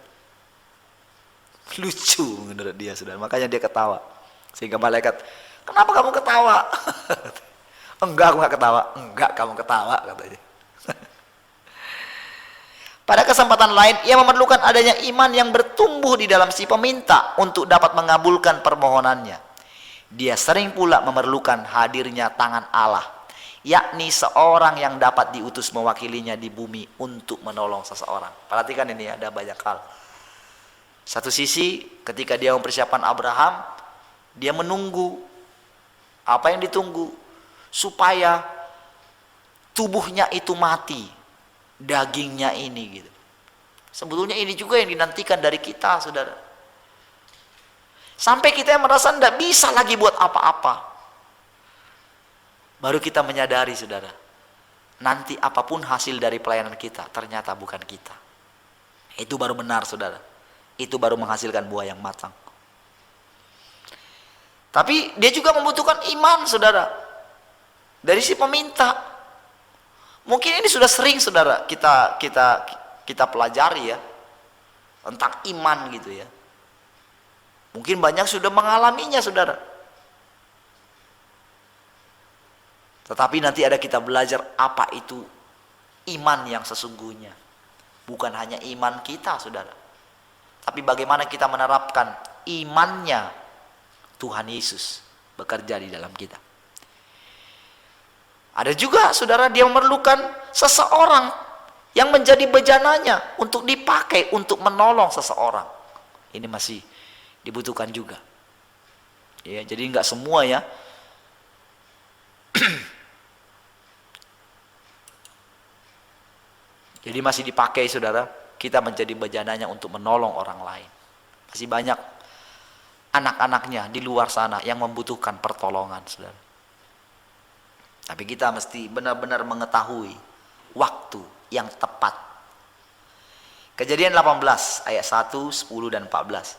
Lucu menurut dia saudara, makanya dia ketawa. Sehingga malaikat, kenapa kamu ketawa? Enggak, aku nggak ketawa. Enggak, kamu ketawa katanya. Pada kesempatan lain, ia memerlukan adanya iman yang bertumbuh di dalam si peminta untuk dapat mengabulkan permohonannya. Dia sering pula memerlukan hadirnya tangan Allah, yakni seorang yang dapat diutus mewakilinya di bumi untuk menolong seseorang. Perhatikan ini, ada banyak hal. Satu sisi, ketika dia mempersiapkan Abraham, dia menunggu. Apa yang ditunggu? Supaya tubuhnya itu mati, dagingnya ini gitu. Sebetulnya ini juga yang dinantikan dari kita saudara. Sampai kita yang merasa tidak bisa lagi buat apa-apa, baru kita menyadari saudara, nanti apapun hasil dari pelayanan kita ternyata bukan kita. Itu baru benar saudara. Itu baru menghasilkan buah yang matang. Tapi dia juga membutuhkan iman saudara, dari si peminta. Mungkin ini sudah sering saudara kita pelajari ya, tentang iman gitu ya. Mungkin banyak sudah mengalaminya saudara. Tetapi nanti ada kita belajar apa itu iman yang sesungguhnya. Bukan hanya iman kita saudara, tapi bagaimana kita menerapkan imannya Tuhan Yesus bekerja di dalam kita. Ada juga saudara, dia memerlukan seseorang yang menjadi bejananya untuk dipakai untuk menolong seseorang. Ini masih dibutuhkan juga. Ya, jadi nggak semua ya. Jadi masih dipakai saudara, kita menjadi bejananya untuk menolong orang lain. Masih banyak anak-anaknya di luar sana yang membutuhkan pertolongan saudara. Tapi kita mesti benar-benar mengetahui waktu yang tepat. Kejadian 18 ayat 1, 10 dan 14.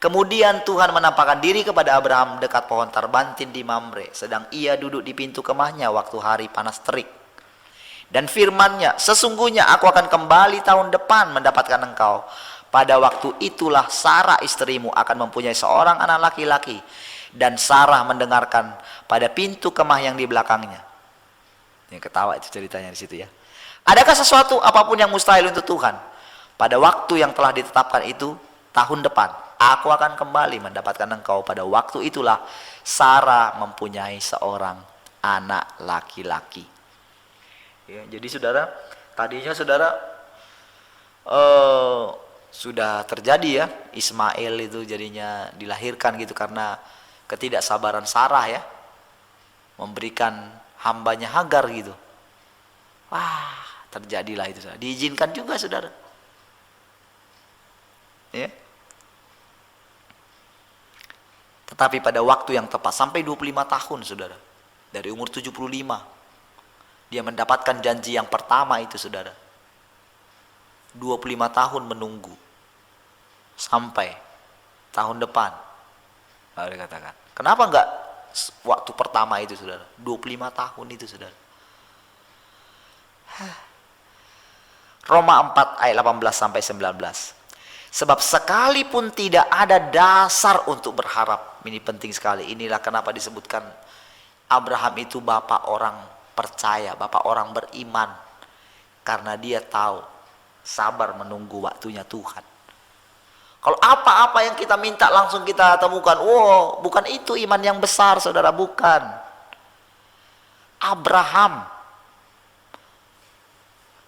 Kemudian Tuhan menampakkan diri kepada Abraham dekat pohon tarbantin di Mamre, sedang ia duduk di pintu kemahnya waktu hari panas terik. Dan firman-Nya, sesungguhnya aku akan kembali tahun depan mendapatkan engkau. Pada waktu itulah Sarah istrimu akan mempunyai seorang anak laki-laki. Dan Sarah mendengarkan pada pintu kemah yang di belakangnya. Yang ketawa itu ceritanya di situ ya. Adakah sesuatu apapun yang mustahil untuk Tuhan? Pada waktu yang telah ditetapkan itu, tahun depan, aku akan kembali mendapatkan engkau. Pada waktu itulah Sarah mempunyai seorang anak laki-laki. Ya, jadi saudara, tadinya saudara sudah terjadi ya, Ismail itu jadinya dilahirkan gitu karena ketidaksabaran Sarah ya, memberikan hambanya Hagar gitu. Wah, terjadilah itu, saudara. Diizinkan juga, saudara. Ya. Tetapi pada waktu yang tepat, sampai 25 tahun, saudara. Dari umur 75, dia mendapatkan janji yang pertama itu, saudara. 25 tahun menunggu. Sampai tahun depan. Lalu dikatakan, kenapa enggak waktu pertama itu, saudara? 25 tahun itu, saudara. Roma 4 ayat 18 sampai 19. Sebab sekalipun tidak ada dasar untuk berharap. Ini penting sekali. Inilah kenapa disebutkan Abraham itu bapak orang percaya, bapak orang beriman. Karena dia tahu, sabar menunggu waktunya Tuhan. Kalau apa-apa yang kita minta langsung kita temukan, wow, bukan itu iman yang besar, saudara, bukan. Abraham,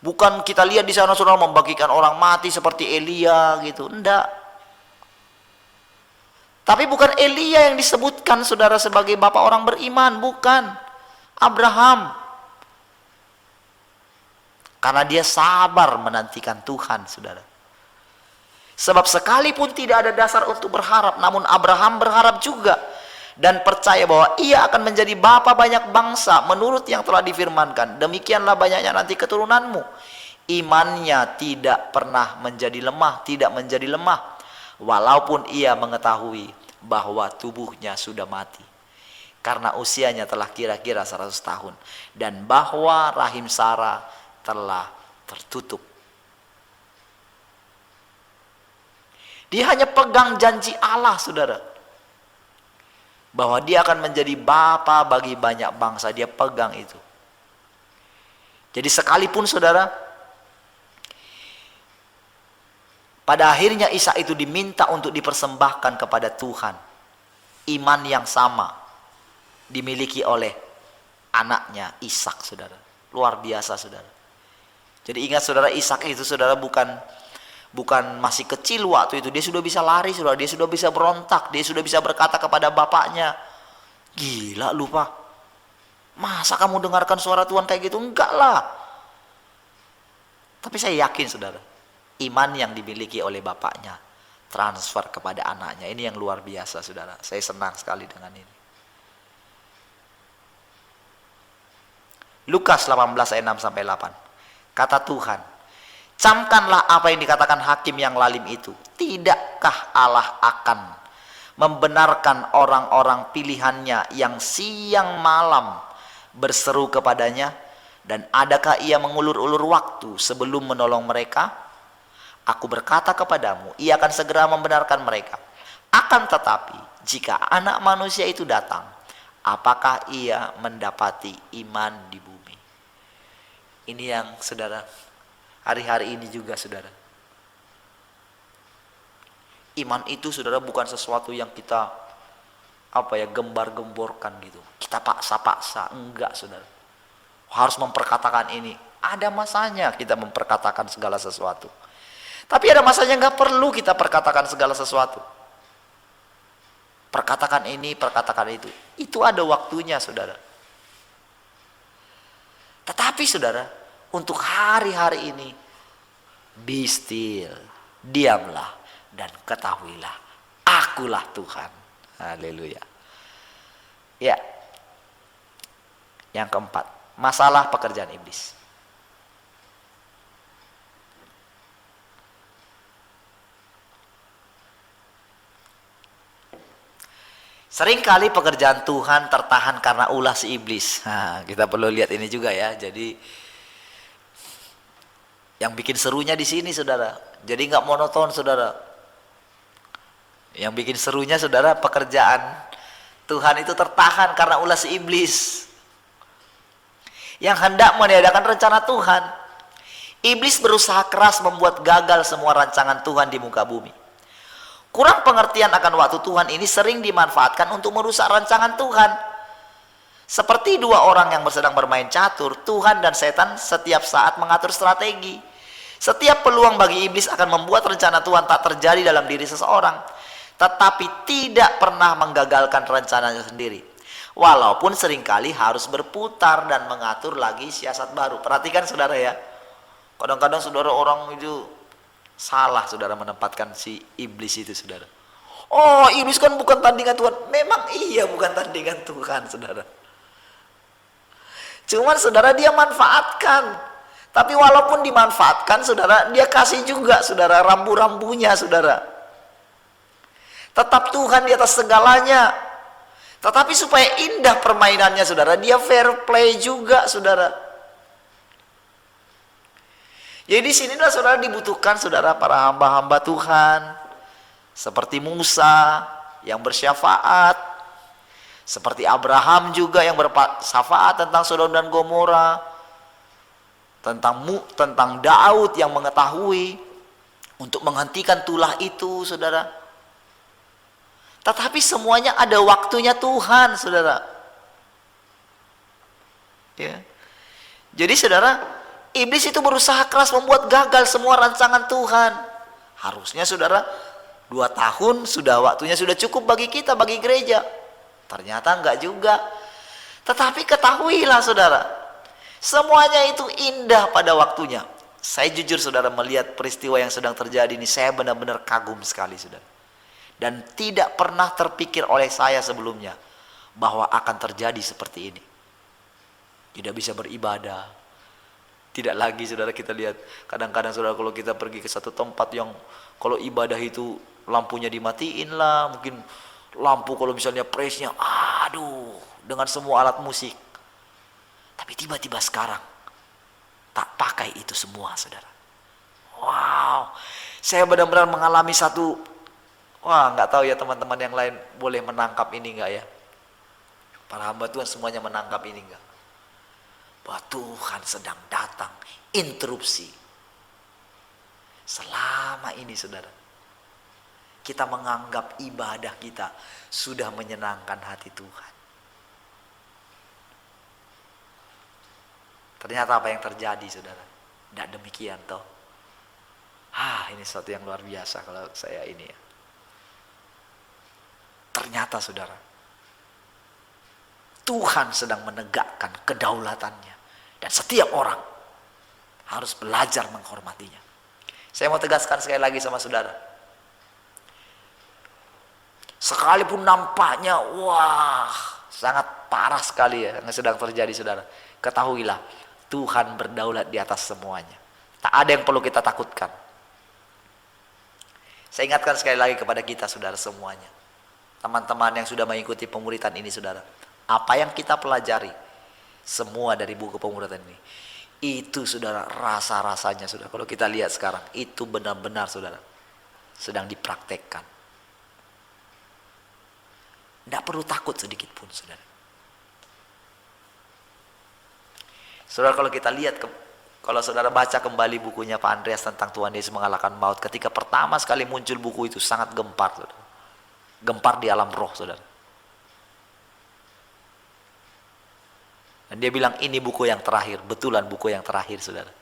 bukan kita lihat di sana, saudara, membagikan orang mati seperti Elia gitu, enggak. Tapi bukan Elia yang disebutkan, saudara, sebagai bapak orang beriman, bukan. Abraham, karena dia sabar menantikan Tuhan, saudara. Sebab sekalipun tidak ada dasar untuk berharap, namun Abraham berharap juga dan percaya bahwa ia akan menjadi bapa banyak bangsa menurut yang telah difirmankan. Demikianlah banyaknya nanti keturunanmu. Imannya tidak pernah menjadi lemah, tidak menjadi lemah, walaupun ia mengetahui bahwa tubuhnya sudah mati, karena usianya telah kira-kira 100 tahun, dan bahwa rahim Sarah telah tertutup. Dia hanya pegang janji Allah, saudara, bahwa dia akan menjadi bapa bagi banyak bangsa. Dia pegang itu. Jadi sekalipun, saudara, pada akhirnya Ishak itu diminta untuk dipersembahkan kepada Tuhan, iman yang sama dimiliki oleh anaknya Ishak, saudara. Luar biasa, saudara. Jadi ingat, saudara, Ishak itu, saudara, bukan masih kecil waktu itu. Dia sudah bisa lari, saudara. Dia sudah bisa berontak. Dia sudah bisa berkata kepada bapaknya, gila lu, Pak, masa kamu dengarkan suara Tuhan kayak gitu? Enggak lah. Tapi saya yakin, saudara, iman yang dimiliki oleh bapaknya transfer kepada anaknya. Ini yang luar biasa, saudara. Saya senang sekali dengan ini. Lukas 18 ayat 6 sampai 8. Kata Tuhan, camkanlah apa yang dikatakan hakim yang lalim itu. Tidakkah Allah akan membenarkan orang-orang pilihannya yang siang malam berseru kepadanya? Dan adakah ia mengulur-ulur waktu sebelum menolong mereka? Aku berkata kepadamu, ia akan segera membenarkan mereka. Akan tetapi, jika anak manusia itu datang, apakah ia mendapati iman di bumi? Ini yang, saudara, hari-hari ini juga, saudara. Iman itu, saudara, bukan sesuatu yang kita gembar-gemborkan gitu. Kita paksa-paksa, enggak, saudara. Harus memperkatakan ini. Ada masanya kita memperkatakan segala sesuatu. Tapi ada masanya enggak perlu kita perkatakan segala sesuatu. Perkatakan ini, perkatakan itu. Itu ada waktunya, saudara. Tetapi, saudara, untuk hari-hari ini, be still, diamlah dan ketahuilah, akulah Tuhan. Haleluya. Ya. Yang keempat, masalah pekerjaan iblis. Seringkali pekerjaan Tuhan tertahan karena ulah si iblis. Nah, kita perlu lihat ini juga ya. Jadi yang bikin serunya di sini, saudara. Jadi nggak monoton, saudara. Yang bikin serunya, saudara, pekerjaan Tuhan itu tertahan karena ulah si iblis yang hendak meniadakan rencana Tuhan. Iblis berusaha keras membuat gagal semua rancangan Tuhan di muka bumi. Kurang pengertian akan waktu Tuhan ini sering dimanfaatkan untuk merusak rancangan Tuhan. Seperti dua orang yang sedang bermain catur, Tuhan dan setan setiap saat mengatur strategi. Setiap peluang bagi iblis akan membuat rencana Tuhan tak terjadi dalam diri seseorang. tetapi tidak pernah menggagalkan rencananya sendiri. Walaupun seringkali harus berputar dan mengatur lagi siasat baru. Perhatikan saudara ya, kadang-kadang saudara orang itu salah saudara menempatkan si iblis itu saudara. Oh, iblis kan bukan tandingan Tuhan. Memang iya bukan tandingan Tuhan saudara. Cuman saudara dia manfaatkan. Tapi walaupun dimanfaatkan saudara, dia kasih juga saudara rambu-rambunya saudara. Tetap Tuhan di atas segalanya. Tetapi supaya indah permainannya saudara, dia fair play juga saudara. Jadi disinilah saudara dibutuhkan saudara para hamba-hamba Tuhan. Seperti Musa yang bersyafaat. Seperti Abraham juga yang bersyafaat tentang Sodom dan Gomora. Tentang Daud yang mengetahui untuk menghentikan tulah itu saudara. Tetapi semuanya ada waktunya Tuhan, saudara. Ya. Jadi saudara, iblis itu berusaha keras membuat gagal semua rancangan Tuhan. Harusnya saudara, 2 tahun sudah waktunya sudah cukup bagi kita, bagi gereja. Ternyata enggak juga. Tetapi ketahuilah saudara, semuanya itu indah pada waktunya. Saya jujur saudara melihat peristiwa yang sedang terjadi ini, saya benar-benar kagum sekali saudara. Dan tidak pernah terpikir oleh saya sebelumnya bahwa akan terjadi seperti ini. Tidak bisa beribadah. Tidak lagi saudara kita lihat. Kadang-kadang saudara kalau kita pergi ke satu tempat yang kalau ibadah itu lampunya dimatiin lah. Mungkin lampu kalau misalnya praise-nya aduh dengan semua alat musik. Tapi tiba-tiba sekarang tak pakai itu semua saudara. Wow. Saya benar-benar mengalami satu. Wah, nggak tahu ya teman-teman yang lain boleh menangkap ini nggak ya? Para hamba Tuhan semuanya menangkap ini nggak? Bahwa Tuhan sedang datang, interupsi. Selama ini saudara, kita menganggap ibadah kita sudah menyenangkan hati Tuhan. Ternyata apa yang terjadi saudara? Tidak demikian toh. Ini sesuatu yang luar biasa kalau saya ini ya. Ternyata saudara, Tuhan sedang menegakkan kedaulatannya. Dan setiap orang harus belajar menghormatinya. Saya mau tegaskan sekali lagi sama saudara. Sekalipun nampaknya, sangat parah sekali ya yang sedang terjadi saudara. Ketahuilah, Tuhan berdaulat di atas semuanya. Tak ada yang perlu kita takutkan. Saya ingatkan sekali lagi kepada kita saudara semuanya. Teman-teman yang sudah mengikuti pemuritan ini saudara, apa yang kita pelajari semua dari buku pemuritan ini, itu saudara rasa-rasanya saudara, kalau kita lihat sekarang itu benar-benar saudara sedang dipraktekkan. Tidak perlu takut sedikit pun saudara. Saudara kalau kita lihat, kalau saudara baca kembali bukunya Pak Andreas tentang Tuhan Yesus mengalahkan maut, ketika pertama sekali muncul buku itu sangat gempar saudara. Gempar di alam roh saudara. Dan dia bilang ini buku yang terakhir. Betulan buku yang terakhir saudara.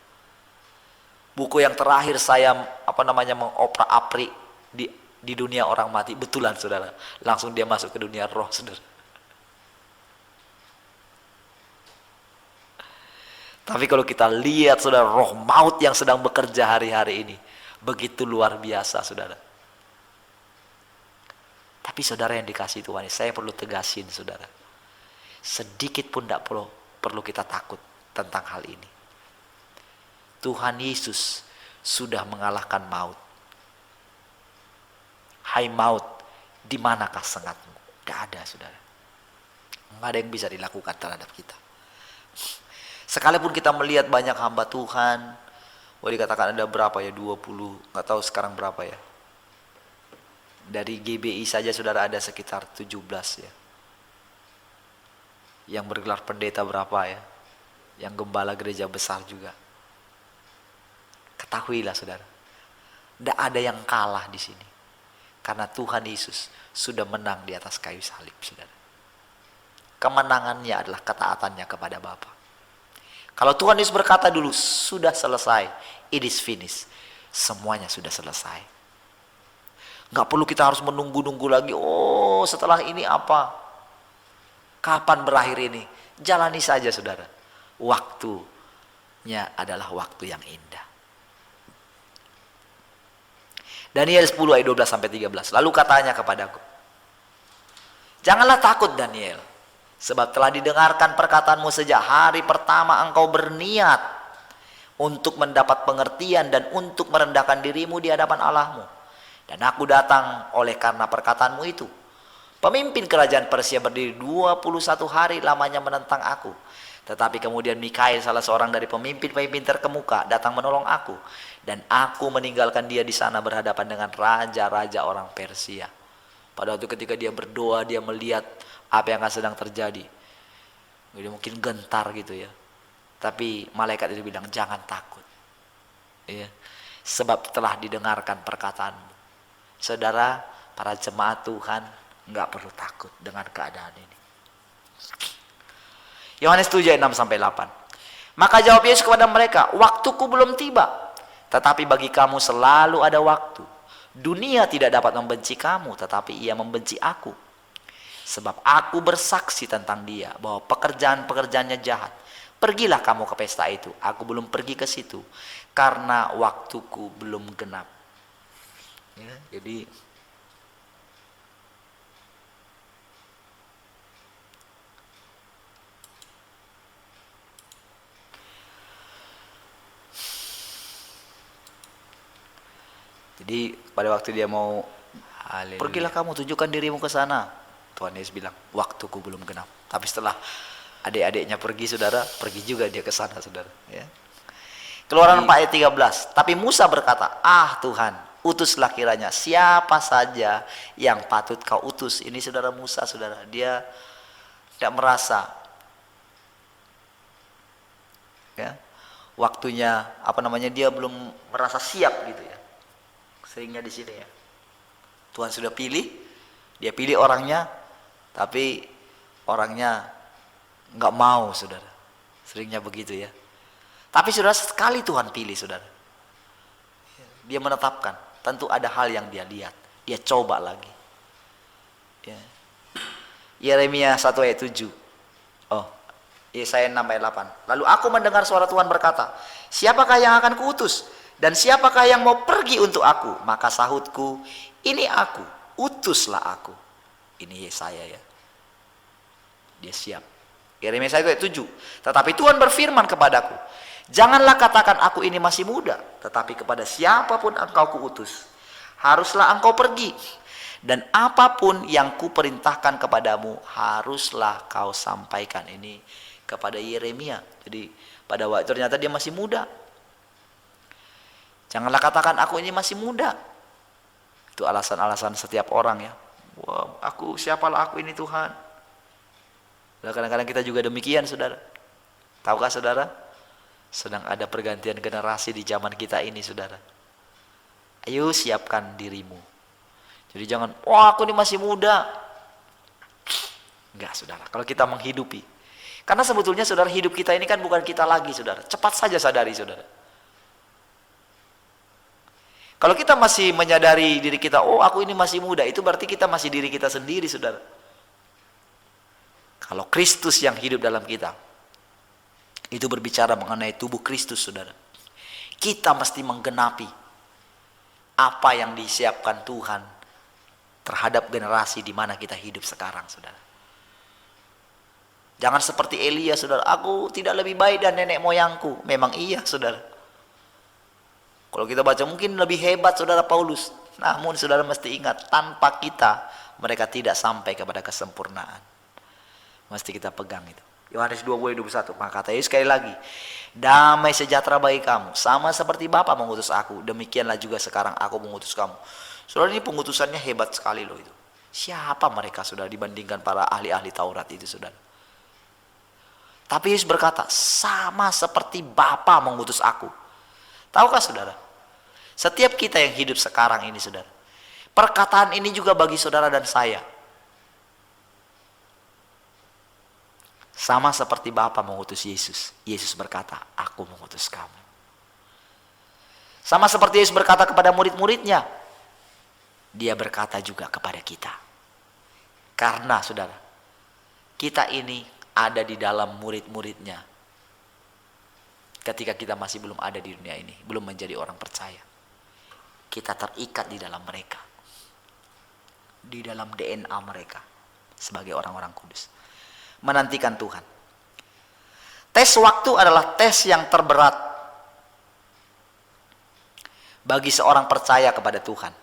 Buku yang terakhir saya mengoprak-aprik di dunia orang mati. Betulan saudara. Langsung dia masuk ke dunia roh saudara. Tapi kalau kita lihat saudara, roh maut yang sedang bekerja hari-hari ini begitu luar biasa saudara. Tapi saudara yang dikasih Tuhan, saya perlu tegasin saudara. Sedikit pun tidak perlu kita takut tentang hal ini. Tuhan Yesus sudah mengalahkan maut. Hai maut, di manakah sengatmu? Tidak ada saudara. Tidak ada yang bisa dilakukan terhadap kita. Sekalipun kita melihat banyak hamba Tuhan, dikatakan ada berapa ya, 20, nggak tahu sekarang berapa ya. Dari GBI saja saudara ada sekitar 17 ya. Yang bergelar pendeta berapa ya. Yang gembala gereja besar juga. Ketahuilah saudara, tidak ada yang kalah di sini. Karena Tuhan Yesus sudah menang di atas kayu salib saudara. Kemenangannya adalah ketaatannya kepada Bapa. Kalau Tuhan Yesus berkata dulu, sudah selesai, it is finished. Semuanya sudah selesai. Nggak perlu kita harus menunggu-nunggu lagi. Oh, setelah ini apa? Kapan berakhir ini? Jalani saja, saudara. Waktunya adalah waktu yang indah. Daniel 10 ayat 12 sampai 13. Lalu katanya kepadaku, janganlah takut Daniel, sebab telah didengarkan perkataanmu sejak hari pertama engkau berniat untuk mendapat pengertian dan untuk merendahkan dirimu di hadapan Allahmu. Dan aku datang oleh karena perkataanmu itu. Pemimpin kerajaan Persia berdiri 21 hari lamanya menentang aku. Tetapi kemudian Mikail, salah seorang dari pemimpin-pemimpin terkemuka, datang menolong aku. Dan aku meninggalkan dia di sana berhadapan dengan raja-raja orang Persia. Pada waktu ketika dia berdoa, dia melihat apa yang akan sedang terjadi. Dia mungkin gentar gitu ya. Tapi malaikat itu bilang, jangan takut. Ya. Sebab telah didengarkan perkataanmu. Saudara, para jemaat Tuhan, nggak perlu takut dengan keadaan ini. Yohanes 7 ayat 6 sampai 8. Maka jawab Yesus kepada mereka, waktuku belum tiba, tetapi bagi kamu selalu ada waktu. Dunia tidak dapat membenci kamu, tetapi ia membenci aku. Sebab aku bersaksi tentang dia, bahwa pekerjaan-pekerjaannya jahat. Pergilah kamu ke pesta itu. Aku belum pergi ke situ, karena waktuku belum genap. Ya, jadi pada waktu dia mau, pergilah kamu, tunjukkan dirimu ke sana. Tuhan Yesus bilang, waktuku belum genap. Tapi setelah adik-adiknya pergi, saudara, pergi juga dia ke sana, saudara. Ya. Keluaran 4 ayat 13. Tapi Musa berkata, Tuhan, utuslah kiranya siapa saja yang patut kau utus. Ini saudara Musa, saudara. Dia tidak merasa, ya, waktunya, dia belum merasa siap gitu ya. Seringnya di sini ya. Tuhan sudah pilih, dia pilih orangnya, tapi orangnya nggak mau, saudara. Seringnya begitu ya. Tapi saudara, sekali Tuhan pilih, saudara, dia menetapkan, tentu ada hal yang dia lihat, dia coba lagi. Ya. Yeremia 1 ayat 7. Yesaya 6 ayat 8. Lalu aku mendengar suara Tuhan berkata, siapakah yang akan kuutus? Dan siapakah yang mau pergi untuk aku? Maka sahutku, ini aku, utuslah aku. Ini Yesaya ya. Dia siap. Yeremia 1 ayat 7. Tetapi Tuhan berfirman kepadaku, janganlah katakan aku ini masih muda, tetapi kepada siapapun engkau kuutus, haruslah engkau pergi. Dan apapun yang kuperintahkan kepadamu, haruslah kau sampaikan. Ini kepada Yeremia. Jadi pada waktu ternyata dia masih muda. Janganlah katakan aku ini masih muda. Itu alasan-alasan setiap orang ya. Wah, siapalah aku ini Tuhan. Nah, kadang-kadang kita juga demikian, saudara. Tahukah saudara? Sedang ada pergantian generasi di zaman kita ini, saudara. Ayo siapkan dirimu. Jadi jangan, aku ini masih muda. Enggak, saudara. Kalau kita menghidupi. Karena sebetulnya saudara, hidup kita ini kan bukan kita lagi, saudara. Cepat saja sadari, saudara. Kalau kita masih menyadari diri kita, aku ini masih muda, itu berarti kita masih diri kita sendiri, saudara. Kalau Kristus yang hidup dalam kita, itu berbicara mengenai tubuh Kristus, saudara. Kita mesti menggenapi apa yang disiapkan Tuhan terhadap generasi di mana kita hidup sekarang, saudara. Jangan seperti Elia, saudara. Aku tidak lebih baik dan nenek moyangku. Memang iya, saudara. Kalau kita baca mungkin lebih hebat saudara Paulus. Namun saudara mesti ingat, tanpa kita mereka tidak sampai kepada kesempurnaan. Mesti kita pegang itu. Yohanes 20:21. Maka kata Yesus sekali lagi, damai sejahtera bagi kamu, sama seperti Bapa mengutus aku, demikianlah juga sekarang aku mengutus kamu. Saudara, ini pengutusannya hebat sekali loh itu. Siapa mereka, saudara, dibandingkan para ahli-ahli Taurat itu, saudara? Tapi Yesus berkata, sama seperti Bapa mengutus aku. Tahukah saudara, setiap kita yang hidup sekarang ini, saudara, perkataan ini juga bagi saudara dan saya. Sama seperti Bapa mengutus Yesus. Yesus berkata, aku mengutus kamu. Sama seperti Yesus berkata kepada murid-muridnya, Dia berkata juga kepada kita. Karena saudara, kita ini ada di dalam murid-muridnya. Ketika kita masih belum ada di dunia ini, belum menjadi orang percaya, kita terikat di dalam mereka, di dalam DNA mereka sebagai orang-orang kudus, menantikan Tuhan. Tes waktu adalah tes yang terberat bagi seorang percaya kepada Tuhan.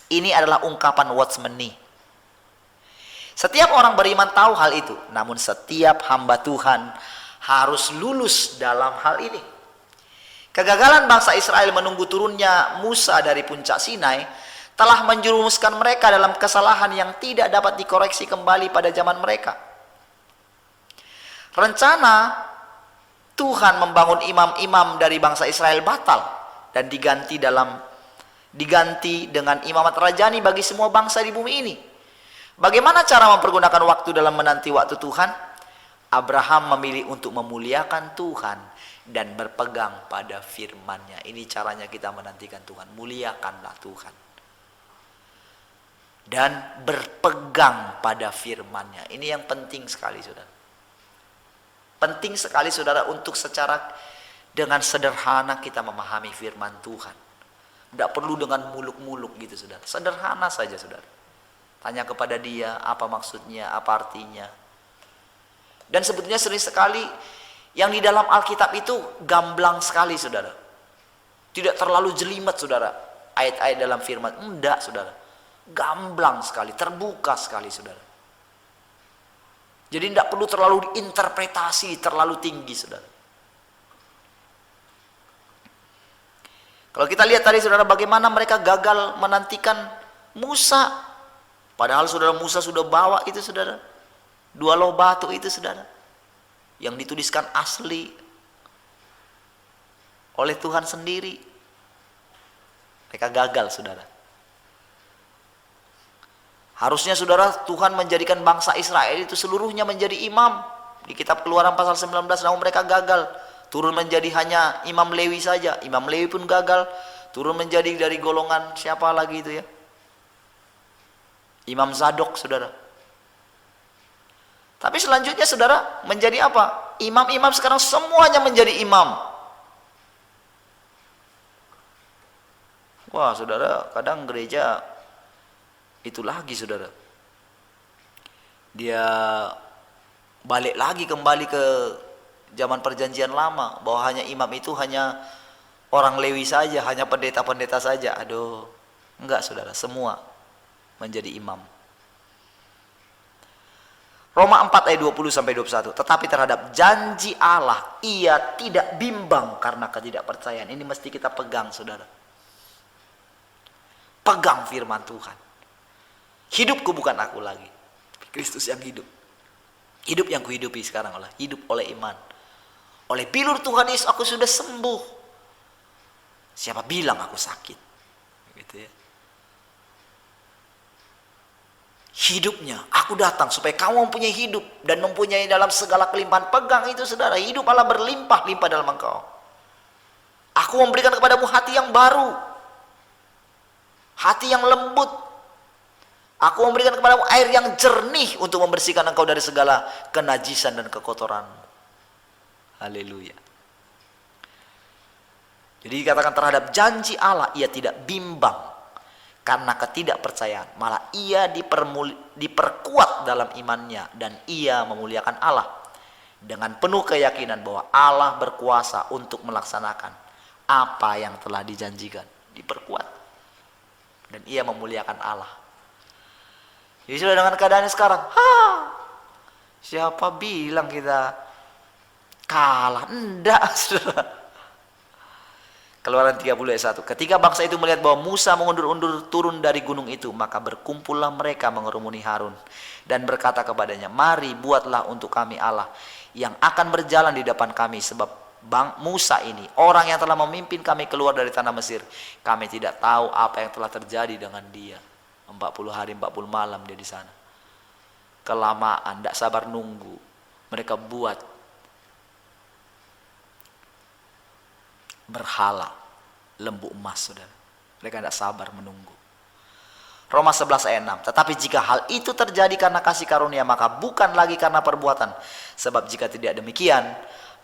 Ini adalah ungkapan watchmeni. Setiap orang beriman tahu hal itu, namun setiap hamba Tuhan harus lulus dalam hal ini. Kegagalan bangsa Israel menunggu turunnya Musa dari puncak Sinai telah menjerumuskan mereka dalam kesalahan yang tidak dapat dikoreksi kembali pada zaman mereka. Rencana Tuhan membangun imam-imam dari bangsa Israel batal dan diganti dengan imamat rajani bagi semua bangsa di bumi ini. Bagaimana cara mempergunakan waktu dalam menanti waktu Tuhan? Abraham memilih untuk memuliakan Tuhan dan berpegang pada firman-Nya. Ini caranya kita menantikan Tuhan. Muliakanlah Tuhan. Dan berpegang pada firman-Nya. Ini yang penting sekali, saudara. Penting sekali, saudara, untuk secara dengan sederhana kita memahami firman Tuhan. Tidak perlu dengan muluk-muluk gitu, saudara. Sederhana saja, saudara. Tanya kepada dia, apa maksudnya, apa artinya. Dan sebetulnya sering sekali yang di dalam Alkitab itu gamblang sekali, saudara. Tidak terlalu jelimet, saudara. Ayat-ayat dalam firman, enggak, saudara. Gamblang sekali, terbuka sekali, saudara. Jadi tidak perlu terlalu diinterpretasi, terlalu tinggi, saudara. Kalau kita lihat tadi, saudara, bagaimana mereka gagal menantikan Musa. Padahal saudara, Musa sudah bawa itu, saudara. 2 loh batu itu, saudara. Yang dituliskan asli oleh Tuhan sendiri. Mereka gagal, saudara. Harusnya, saudara, Tuhan menjadikan bangsa Israel itu seluruhnya menjadi imam. Di kitab Keluaran pasal 19, namun mereka gagal. Turun menjadi hanya imam Lewi saja. Imam Lewi pun gagal. Turun menjadi dari golongan siapa lagi itu ya? Imam Zadok, saudara. Tapi selanjutnya, saudara, menjadi apa? Imam-imam sekarang semuanya menjadi imam. Wah, saudara, kadang gereja itu lagi, saudara. Dia balik lagi kembali ke zaman perjanjian lama, bahwa hanya imam itu hanya orang Lewi saja, hanya pendeta-pendeta saja. Aduh, enggak, saudara, semua menjadi imam. Roma 4 ayat 20 sampai 21. Tetapi terhadap janji Allah ia tidak bimbang karena ketidakpercayaan. Ini mesti kita pegang, saudara. Pegang firman Tuhan. Hidupku bukan aku lagi, Kristus yang hidup. Hidup yang kuhidupi sekarang adalah hidup oleh iman. Oleh bilur Tuhan Yesus aku sudah sembuh. Siapa bilang aku sakit? Gitu ya. Hidupnya, aku datang supaya kamu mempunyai hidup dan mempunyai dalam segala kelimpahan. Pegang itu, saudara. Hidup Allah berlimpah-limpah dalam engkau. Aku memberikan kepadamu hati yang baru, hati yang lembut. Aku memberikan kepadamu air yang jernih untuk membersihkan engkau dari segala kenajisan dan kekotoranmu. Haleluya. Jadi dikatakan terhadap janji Allah ia tidak bimbang karena ketidakpercayaan, malah ia diperkuat dalam imannya dan ia memuliakan Allah dengan penuh keyakinan bahwa Allah berkuasa untuk melaksanakan apa yang telah dijanjikan. Diperkuat dan ia memuliakan Allah. Jadi sudah dengan keadaannya sekarang, siapa bilang kita kalah? Enggak, saudara. Keluaran 30 ayat 1. Ketika bangsa itu melihat bahwa Musa mengundur-undur turun dari gunung itu, maka berkumpullah mereka mengerumuni Harun dan berkata kepadanya, mari buatlah untuk kami Allah yang akan berjalan di depan kami, sebab Musa ini orang yang telah memimpin kami keluar dari tanah Mesir. Kami tidak tahu apa yang telah terjadi dengan dia. 40 hari 40 malam dia di sana. Kelamaan, tidak sabar nunggu. Mereka buat berhala lembu emas, saudara. Mereka tidak sabar menunggu. Roma 11 ayat 6. Tetapi jika hal itu terjadi karena kasih karunia, maka bukan lagi karena perbuatan. Sebab jika tidak demikian,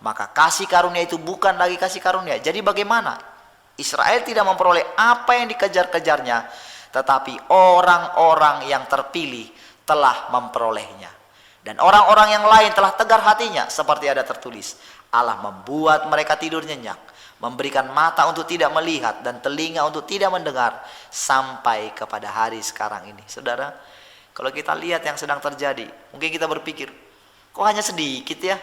maka kasih karunia itu bukan lagi kasih karunia. Jadi bagaimana? Israel tidak memperoleh apa yang dikejar-kejarnya, tetapi orang-orang yang terpilih telah memperolehnya. Dan orang-orang yang lain telah tegar hatinya, seperti ada tertulis, Allah membuat mereka tidur nyenyak, memberikan mata untuk tidak melihat dan telinga untuk tidak mendengar sampai kepada hari sekarang ini. Saudara, kalau kita lihat yang sedang terjadi, mungkin kita berpikir, kok hanya sedikit ya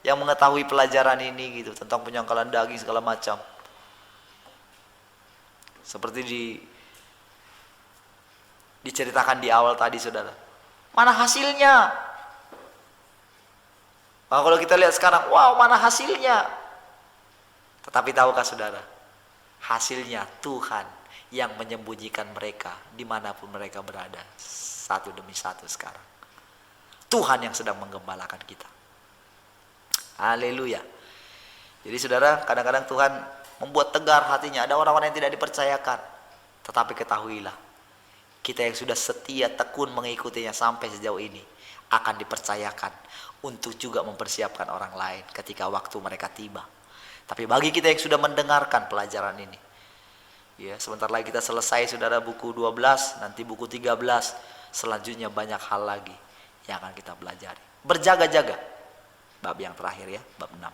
yang mengetahui pelajaran ini gitu, tentang penyangkalan daging segala macam. Seperti diceritakan di awal tadi, saudara. Mana hasilnya? Nah, kalau kita lihat sekarang, wow, mana hasilnya? Tetapi tahukah saudara, hasilnya Tuhan yang menyembunyikan mereka dimanapun mereka berada, satu demi satu sekarang. Tuhan yang sedang menggembalakan kita. Haleluya. Jadi saudara, kadang-kadang Tuhan membuat tegar hatinya. Ada orang-orang yang tidak dipercayakan. Tetapi ketahuilah, kita yang sudah setia tekun mengikutinya sampai sejauh ini akan dipercayakan untuk juga mempersiapkan orang lain ketika waktu mereka tiba. Tapi bagi kita yang sudah mendengarkan pelajaran ini, ya, sebentar lagi kita selesai saudara buku 12, nanti buku 13, selanjutnya banyak hal lagi yang akan kita pelajari. Berjaga-jaga, bab yang terakhir ya, bab 6.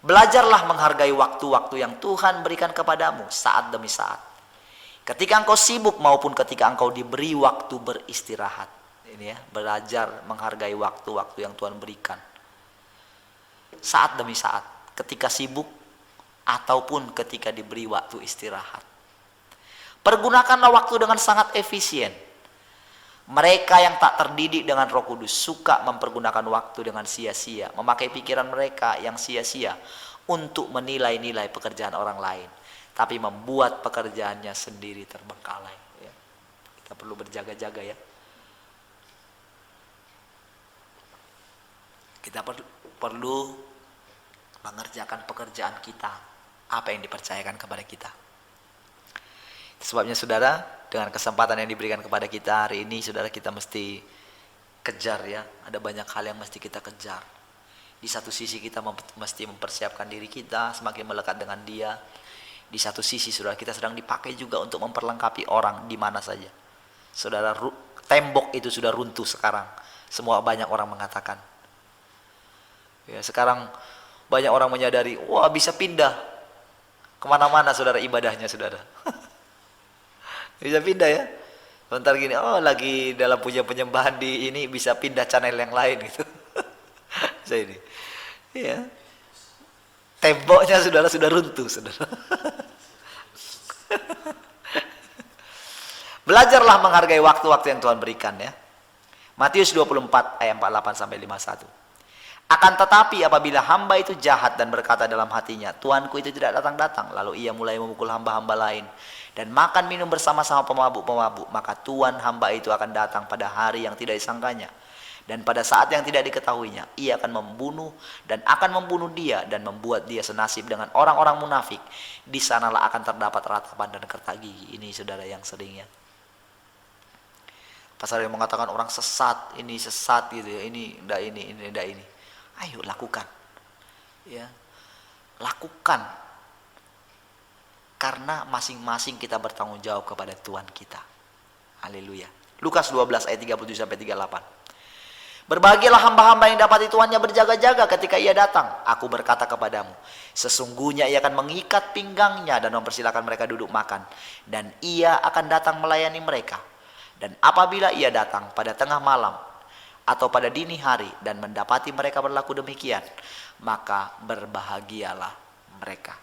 Belajarlah menghargai waktu-waktu yang Tuhan berikan kepadamu saat demi saat. Ketika engkau sibuk maupun ketika engkau diberi waktu beristirahat. Ini ya, belajar menghargai waktu-waktu yang Tuhan berikan. Saat demi saat, ketika sibuk ataupun ketika diberi waktu istirahat. Pergunakanlah waktu dengan sangat efisien. Mereka yang tak terdidik dengan Roh Kudus suka mempergunakan waktu dengan sia-sia, memakai pikiran mereka yang sia-sia untuk menilai-nilai pekerjaan orang lain, tapi membuat pekerjaannya sendiri terbengkalai. Ya. Kita perlu berjaga-jaga ya. Kita perlu mengerjakan pekerjaan kita, apa yang dipercayakan kepada kita. Sebabnya saudara, dengan kesempatan yang diberikan kepada kita hari ini, saudara, kita mesti kejar ya. Ada banyak hal yang mesti kita kejar. Di satu sisi kita mesti mempersiapkan diri kita semakin melekat dengan Dia. Di satu sisi saudara, kita sedang dipakai juga untuk memperlengkapi orang di mana saja. Saudara, tembok itu sudah runtuh sekarang. Semua banyak orang mengatakan. Ya, sekarang banyak orang menyadari, wah bisa pindah kemana-mana saudara ibadahnya saudara. Bisa pindah ya. Sebentar gini, oh lagi dalam punya penyembahan di ini, bisa pindah channel yang lain gitu. Saya ini. Ya. Temboknya saudara sudah runtuh saudara. Belajarlah menghargai waktu-waktu yang Tuhan berikan ya. Matius 24 ayat 48 sampai 51. Akan tetapi apabila hamba itu jahat dan berkata dalam hatinya, Tuanku itu tidak datang-datang, lalu ia mulai memukul hamba-hamba lain dan makan minum bersama-sama pemabuk-pemabuk, maka Tuan hamba itu akan datang pada hari yang tidak disangkanya, dan pada saat yang tidak diketahuinya, ia akan membunuh dan akan membunuh dia dan membuat dia senasib dengan orang-orang munafik. Di sanalah akan terdapat ratapan dan kerta gigi. Ini saudara yang seringnya pasal yang mengatakan orang sesat, ini sesat gitu ya, ini ndak ini. Ayo lakukan, ya, lakukan, karena masing-masing kita bertanggung jawab kepada Tuhan kita. Haleluya. Lukas 12 ayat 37 sampai 38. Berbahagialah hamba-hamba yang dapati tuannya berjaga-jaga ketika ia datang. Aku berkata kepadamu, sesungguhnya ia akan mengikat pinggangnya dan mempersilakan mereka duduk makan, dan ia akan datang melayani mereka. Dan apabila ia datang pada tengah malam atau pada dini hari dan mendapati mereka berlaku demikian, maka berbahagialah mereka.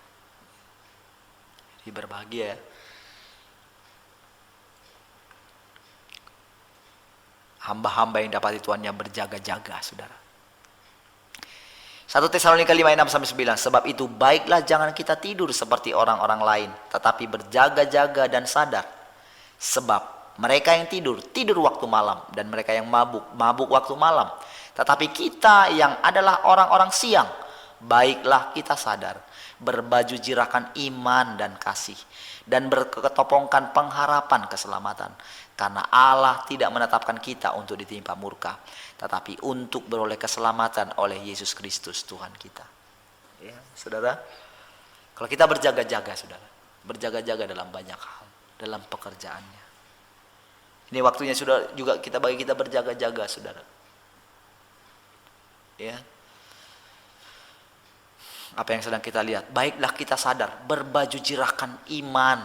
Jadi berbahagia ya. Hamba-hamba yang dapati tuannya berjaga-jaga saudara. 1 Tesalonika 5 ayat 6 sampai 9. Sebab itu baiklah jangan kita tidur seperti orang-orang lain, tetapi berjaga-jaga dan sadar. Sebab mereka yang tidur waktu malam, dan mereka yang mabuk waktu malam. Tetapi kita yang adalah orang-orang siang, baiklah kita sadar, berbaju jirakan iman dan kasih, dan berketopongkan pengharapan keselamatan. Karena Allah tidak menetapkan kita untuk ditimpa murka, tetapi untuk beroleh keselamatan oleh Yesus Kristus Tuhan kita. Ya, saudara, kalau kita berjaga-jaga, saudara, berjaga-jaga dalam banyak hal, dalam pekerjaannya. Ini waktunya sudah juga bagi kita berjaga-jaga, saudara. Ya. Apa yang sedang kita lihat? Baiklah kita sadar, berbaju jirakan iman.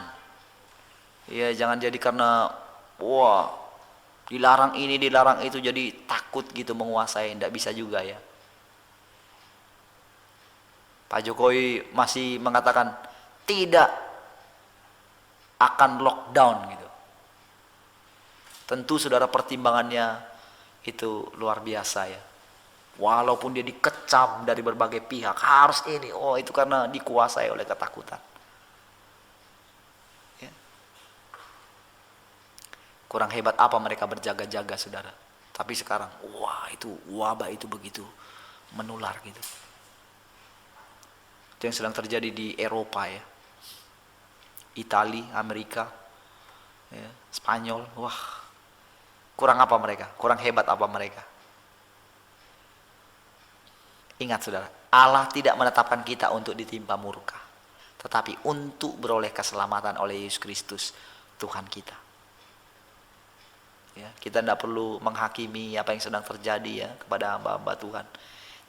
Ya, jangan jadi karena dilarang ini, dilarang itu, jadi takut gitu menguasai. Tidak bisa juga ya. Pak Jokowi masih mengatakan tidak akan lockdown gitu. Tentu saudara pertimbangannya itu luar biasa ya. Walaupun dia dikecam dari berbagai pihak, harus ini, itu karena dikuasai oleh ketakutan. Ya. Kurang hebat apa mereka berjaga-jaga, saudara. Tapi sekarang, itu wabah itu begitu menular gitu. Itu yang sedang terjadi di Eropa ya. Italia, Amerika, ya, Spanyol, kurang apa mereka? Kurang hebat apa mereka? Ingat saudara, Allah tidak menetapkan kita untuk ditimpa murka, tetapi untuk beroleh keselamatan oleh Yesus Kristus Tuhan kita. Ya, kita tidak perlu menghakimi apa yang sedang terjadi ya kepada hamba-hamba Tuhan.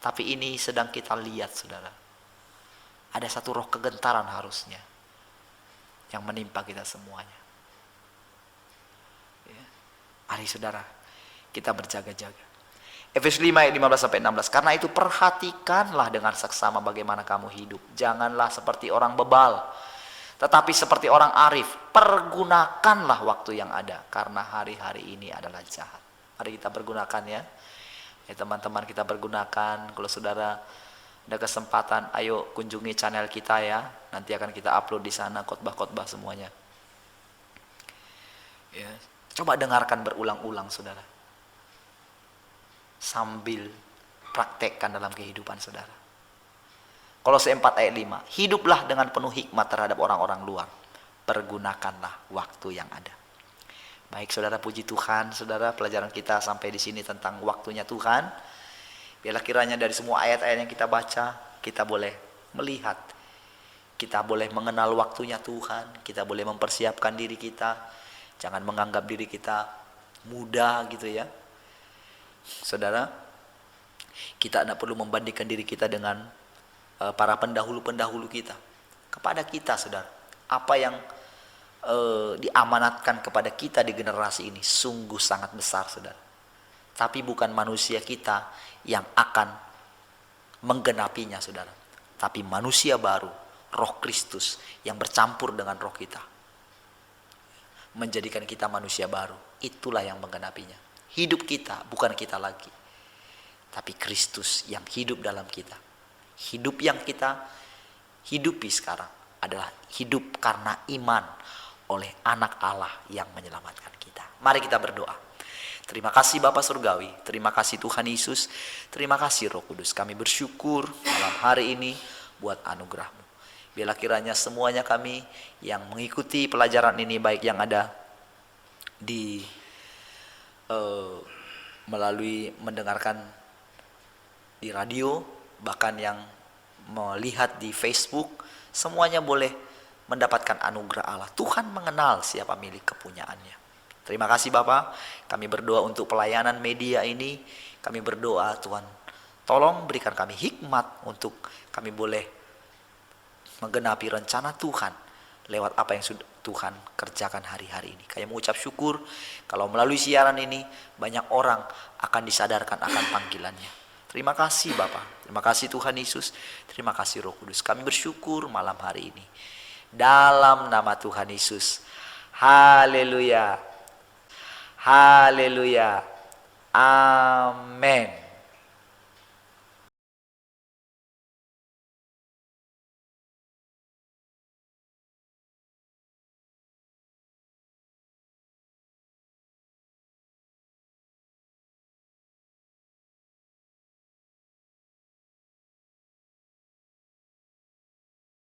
Tapi ini sedang kita lihat saudara. Ada satu roh kegentaran harusnya yang menimpa kita semuanya. Ya. Mari saudara, kita berjaga-jaga. Efesus 5 ayat 15-16. Karena itu perhatikanlah dengan seksama bagaimana kamu hidup. Janganlah seperti orang bebal, tetapi seperti orang arif. Pergunakanlah waktu yang ada, karena hari-hari ini adalah jahat. Mari kita pergunakan ya. Ya teman-teman, kita pergunakan. Kalau saudara ada kesempatan, ayo kunjungi channel kita ya. Nanti akan kita upload di sana khotbah-khotbah semuanya. Ya, coba dengarkan berulang-ulang saudara. Sambil praktekkan dalam kehidupan saudara. Kolose 4 ayat 5. Hiduplah dengan penuh hikmat terhadap orang-orang luar. Pergunakanlah waktu yang ada. Baik saudara, puji Tuhan saudara, pelajaran kita sampai di sini tentang waktunya Tuhan. Biarlah kiranya dari semua ayat-ayat yang kita baca, kita boleh melihat, kita boleh mengenal waktunya Tuhan, kita boleh mempersiapkan diri kita. Jangan menganggap diri kita muda gitu ya. Saudara, kita tidak perlu membandingkan diri kita dengan para pendahulu-pendahulu kita. Kepada kita saudara, apa yang diamanatkan kepada kita di generasi ini sungguh sangat besar saudara. Tapi bukan manusia kita yang akan menggenapinya saudara, tapi manusia baru, roh Kristus yang bercampur dengan roh kita, menjadikan kita manusia baru. Itulah yang menggenapinya. Hidup kita bukan kita lagi, tapi Kristus yang hidup dalam kita. Hidup yang kita hidupi sekarang adalah hidup karena iman oleh anak Allah yang menyelamatkan kita. Mari kita berdoa. Terima kasih Bapa Surgawi, terima kasih Tuhan Yesus, terima kasih Roh Kudus. Kami bersyukur malam hari ini buat anugerah-Mu. Biarlah kiranya semuanya kami yang mengikuti pelajaran ini, baik yang ada di melalui mendengarkan di radio, bahkan yang melihat di Facebook, semuanya boleh mendapatkan anugerah Allah. Tuhan mengenal siapa milik kepunyaannya. Terima kasih Bapak. Kami berdoa untuk pelayanan media ini. Kami berdoa Tuhan, tolong berikan kami hikmat untuk kami boleh menggenapi rencana Tuhan lewat apa yang sudah Tuhan kerjakan hari-hari ini. Kami mengucap syukur kalau melalui siaran ini banyak orang akan disadarkan akan panggilannya. Terima kasih Bapa, terima kasih Tuhan Yesus, terima kasih Roh Kudus. Kami bersyukur malam hari ini dalam nama Tuhan Yesus. Haleluya, haleluya, amin.